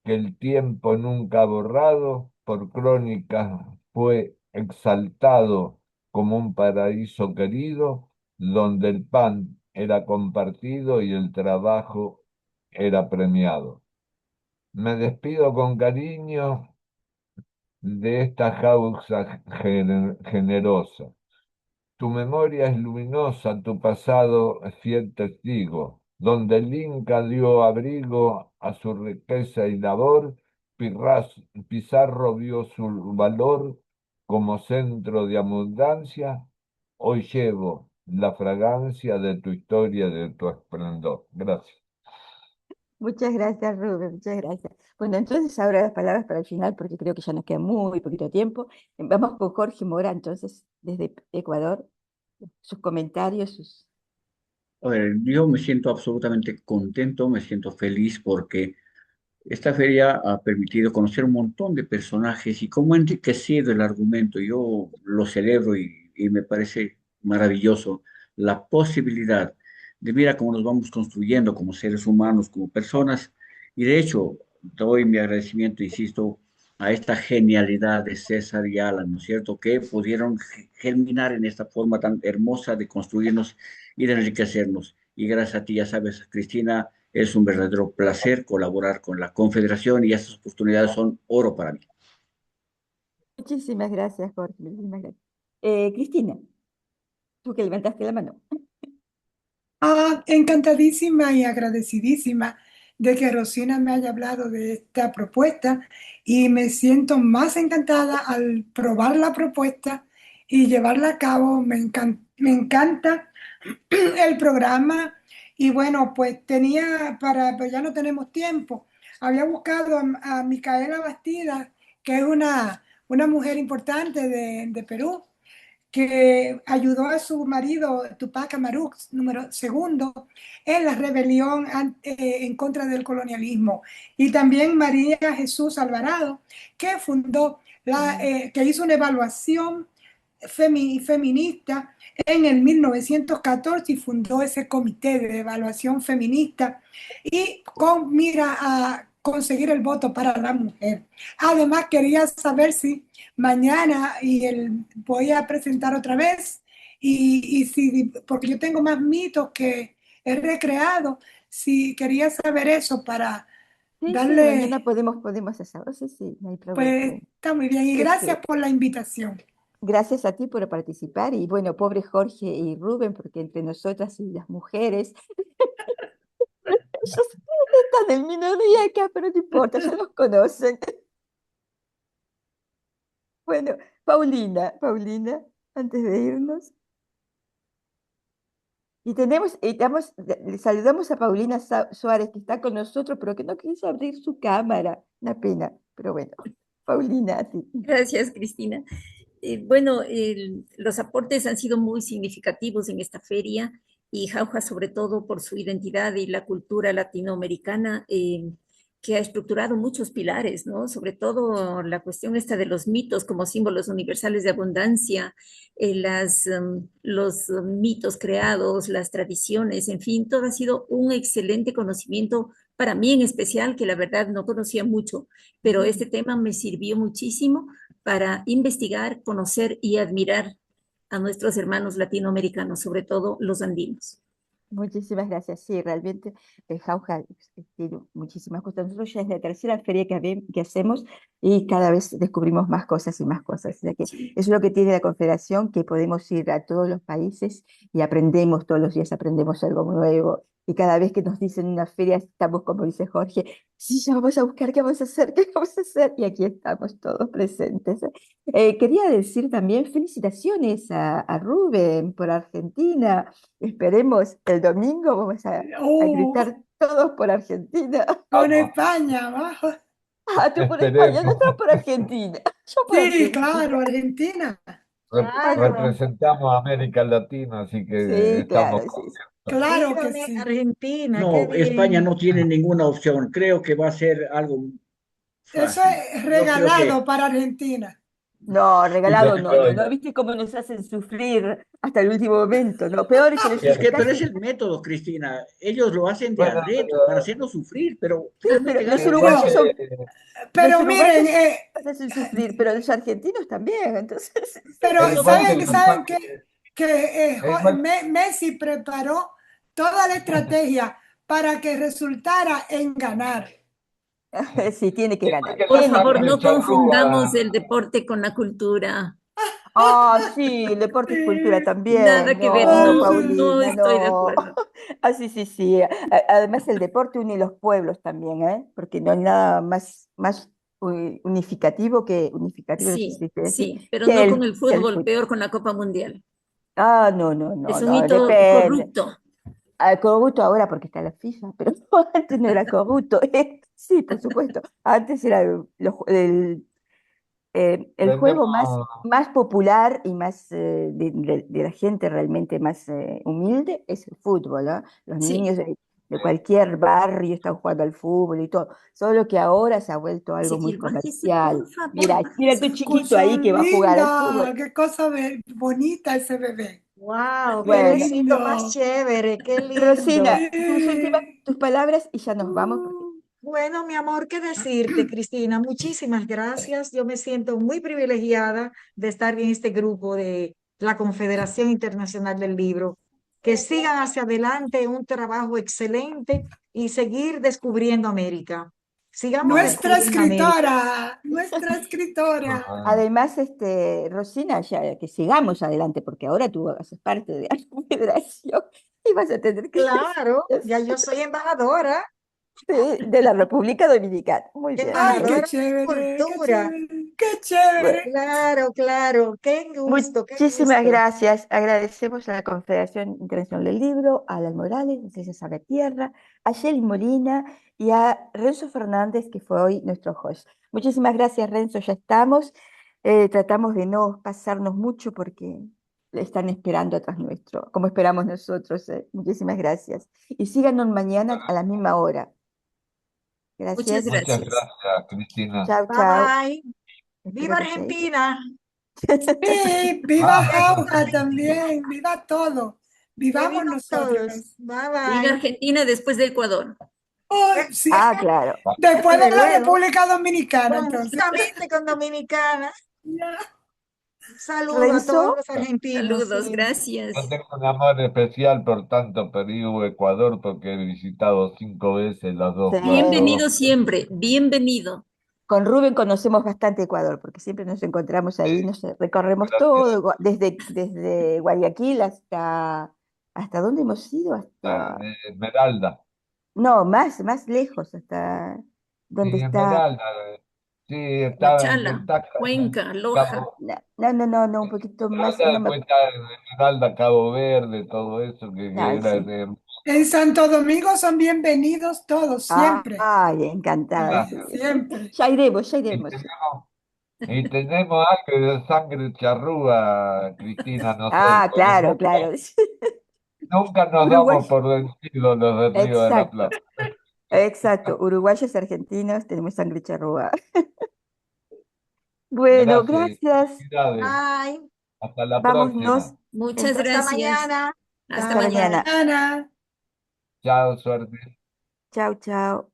que el tiempo nunca ha borrado, por crónicas fue exaltado como un paraíso querido, donde el pan era compartido y el trabajo era premiado. Me despido con cariño de esta Jauja generosa. Tu memoria es luminosa, tu pasado es fiel testigo. Donde el Inca dio abrigo a su riqueza y labor, Pizarro vio su valor como centro de abundancia. Hoy llevo la fragancia de tu historia, de tu esplendor. Gracias. Muchas gracias, Rubén, muchas gracias. Bueno, entonces ahora las palabras para el final, porque creo que ya nos queda muy poquito tiempo. Vamos con Jorge Mora, entonces, desde Ecuador, sus comentarios, sus... A ver, yo me siento absolutamente contento, me siento feliz porque esta feria ha permitido conocer un montón de personajes y cómo ha enriquecido el argumento. Yo lo celebro y me parece maravilloso la posibilidad de mira cómo nos vamos construyendo como seres humanos, como personas. Y de hecho, doy mi agradecimiento, insisto, a esta genialidad de César y Alan, ¿no es cierto?, que pudieron germinar en esta forma tan hermosa de construirnos y de enriquecernos. Y gracias a ti, ya sabes, Cristina, es un verdadero placer colaborar con la Confederación y estas oportunidades son oro para mí. Muchísimas gracias, Jorge, muchísimas gracias. Cristina, tú que levantaste la mano. Encantadísima y agradecidísima de que Rosina me haya hablado de esta propuesta y me siento más encantada al probar la propuesta y llevarla a cabo. Me encanta el programa y bueno, pues pues ya no tenemos tiempo. Había buscado a Micaela Bastida, que es una mujer importante de Perú, que ayudó a su marido Tupac Amaru, número segundo, en la rebelión en contra del colonialismo. Y también María Jesús Alvarado, que hizo una evaluación feminista en el 1914 y fundó ese comité de evaluación feminista y con mira a conseguir el voto para la mujer. Además, quería saber si mañana voy a presentar otra vez porque yo tengo más mitos que he recreado, si quería saber eso para Sí, sí, mañana darle, podemos hacerlo, sí, sí, no hay pues problema. está muy bien y Sí, gracias sí. por la invitación. Gracias a ti por participar y bueno, pobre Jorge y Rubén, porque entre nosotras y las mujeres, ellos están en minoría acá, pero no importa, ya los conocen. Bueno, Paulina, antes de irnos. Le saludamos a Paulina Suárez, que está con nosotros, pero que no quiso abrir su cámara. Una pena, pero bueno. Paulina, a ti. Gracias, Cristina. Bueno, los aportes han sido muy significativos en esta feria y Jauja, sobre todo por su identidad y la cultura latinoamericana, que ha estructurado muchos pilares, ¿no? Sobre todo la cuestión esta de los mitos como símbolos universales de abundancia, los mitos creados, las tradiciones, en fin, todo ha sido un excelente conocimiento para mí en especial, que la verdad no conocía mucho, pero este tema me sirvió muchísimo para investigar, conocer y admirar a nuestros hermanos latinoamericanos, sobre todo los andinos. Muchísimas gracias. Sí, realmente Jauja tiene muchísimas cosas. Nosotros ya es la tercera feria que hacemos y cada vez descubrimos más cosas y más cosas. O sea que Sí. eso es lo que tiene la Confederación, que podemos ir a todos los países y aprendemos todos los días, aprendemos algo nuevo Y cada vez que nos dicen una feria, estamos como dice Jorge, sí, ya vamos a buscar qué vamos a hacer, qué vamos a hacer. Y aquí estamos todos presentes. Quería decir también felicitaciones a Rubén por Argentina. Esperemos el domingo, vamos a Oh, gritar todos por Argentina. con Vamos, España, abajo. Ah, tú por España, esperemos. nosotros por Argentina. Yo por Sí, Argentina. claro, Argentina. Claro, Representamos a América Latina, así que Sí, estamos claro, sí. contentos. Claro viva que sí. Argentina, qué No, España bien. no tiene ninguna opción. Creo que va a ser algo Eso fácil. es Yo creo regalado que para Argentina. No, Yo regalado no, no, creo, no, viste cómo nos hacen sufrir hasta el último momento, no, peor es que es que, pero es casi, el método, Cristina. Ellos lo hacen de bueno, adrede para hacernos sufrir, pero sí, pero finalmente los ganan igual uruguayos ellos. son, que los Pero miren, uruguayos nos hacen sufrir, pero los argentinos también, entonces, pero es siempre igual somos que saben, el uruguayos. saben empate, que es igual, Messi preparó toda la estrategia para que resultara en ganar. Sí, tiene que igual ganar, que Por la tiene que favor, sangre ganar. no charrúa. confundamos el deporte con la cultura. Ah, sí, el deporte es cultura Sí. Nada también, que ver, no, Ay, no, no Paulina, estoy de no. acuerdo. Ah, sí, sí, sí. Además el deporte une los pueblos también, ¿eh? Porque no hay nada más unificativo, no sé si Sí, se dice, sí, pero no con el que el fútbol, fútbol. peor con la Copa Mundial. Ah, no, no, Es no, un no, hito depende. corrupto. Corrupto ahora porque está la FIFA, pero antes no era corrupto. Sí, por supuesto. Antes era el juego Tenemos, más popular y más de la gente realmente más humilde es el fútbol, ¿no? Los Sí, niños de cualquier barrio están jugando al fútbol y todo. Solo que ahora se ha vuelto algo muy Ezequiel, bájese, por comercial. favor, Mira tu bájese. chiquito cosa ahí que va a jugar al linda, fútbol. qué cosa bonita ese bebé. Wow, qué Qué Bueno, besito más lindo. chévere, qué lindo. Rosina, Sí. tus palabras y ya nos vamos porque Bueno, mi amor, qué decirte, Cristina, muchísimas gracias. Yo me siento muy privilegiada de estar en este grupo de la Confederación Internacional del Libro. Que sigan hacia adelante un trabajo excelente y seguir descubriendo América. Sigamos Nuestra descubriendo América. escritora, nuestra escritora. además, Rosina, ya que sigamos adelante, porque ahora tú haces parte de la Confederación y vas a tener que Claro, decir ya yo soy embajadora, de la República Dominicana. Muy bien, Ay, muy qué embajadora bien. de chévere, qué cultura. chévere, qué Bueno, chévere. Claro, claro, qué gusto, qué muchísimas gusto. gracias. Agradecemos a la Confederación Internacional del Libro, a Alan Morales, a César Salvatierra, a Shelly Molina y a Renzo Fernández, que fue hoy nuestro host. Muchísimas gracias, Renzo. Ya estamos. Tratamos de no pasarnos mucho porque están esperando atrás nuestro, como esperamos nosotros. Muchísimas gracias. Y síganos mañana a la misma hora. Muchas Gracias. muchas gracias. gracias, Cristina. Chao, Bye chao. bye. Espero Viva que se... Argentina. Sí, viva Vamos, Jauja también, viva todo. Que Vivamos vivan todos. nosotros. Bye Viva bye. Argentina después de Ecuador. Uy, sí, Ah, claro. después de Desde la luego, República Dominicana, entonces. conjuntamente con Dominicana. Ya. Un saludo a todos Renzo. los argentinos. Saludos, Sí. yo gracias. tengo un amor especial por tanto Perú, Ecuador, porque he visitado 5 veces los dos. Bienvenido siempre, bienvenido. Con Rubén conocemos bastante Ecuador, porque siempre nos encontramos ahí, recorremos Gracias. todo, desde Guayaquil ¿hasta dónde hemos ido? Esmeralda. No, más lejos, hasta Sí, donde está, Esmeralda. Sí, estaba Machala, Cuenca, Loja. Cabo, no, un poquito más, Esmeralda, no me después está Esmeralda, Cabo Verde, todo eso que ay, era sí. En Santo Domingo son bienvenidos todos, siempre, Ay, encantada, sí. gracias. siempre. Ya iremos, ya Y iremos. tenemos, y tenemos algo de sangre charrúa, Cristina, nosotros. Ah, claro, Nunca, claro. nunca nos Uruguay, damos por vencidos los del Río de la exacto, Plata. exacto. Uruguayos argentinos tenemos sangre charrúa. Bueno, Gracias. gracias. Felicidades. Bye. Hasta la Vámonos. próxima. Muchas Hasta Entonces, gracias. mañana. Hasta hasta Bye. mañana. mañana. Ana. Chao, suerte. Chao, chao.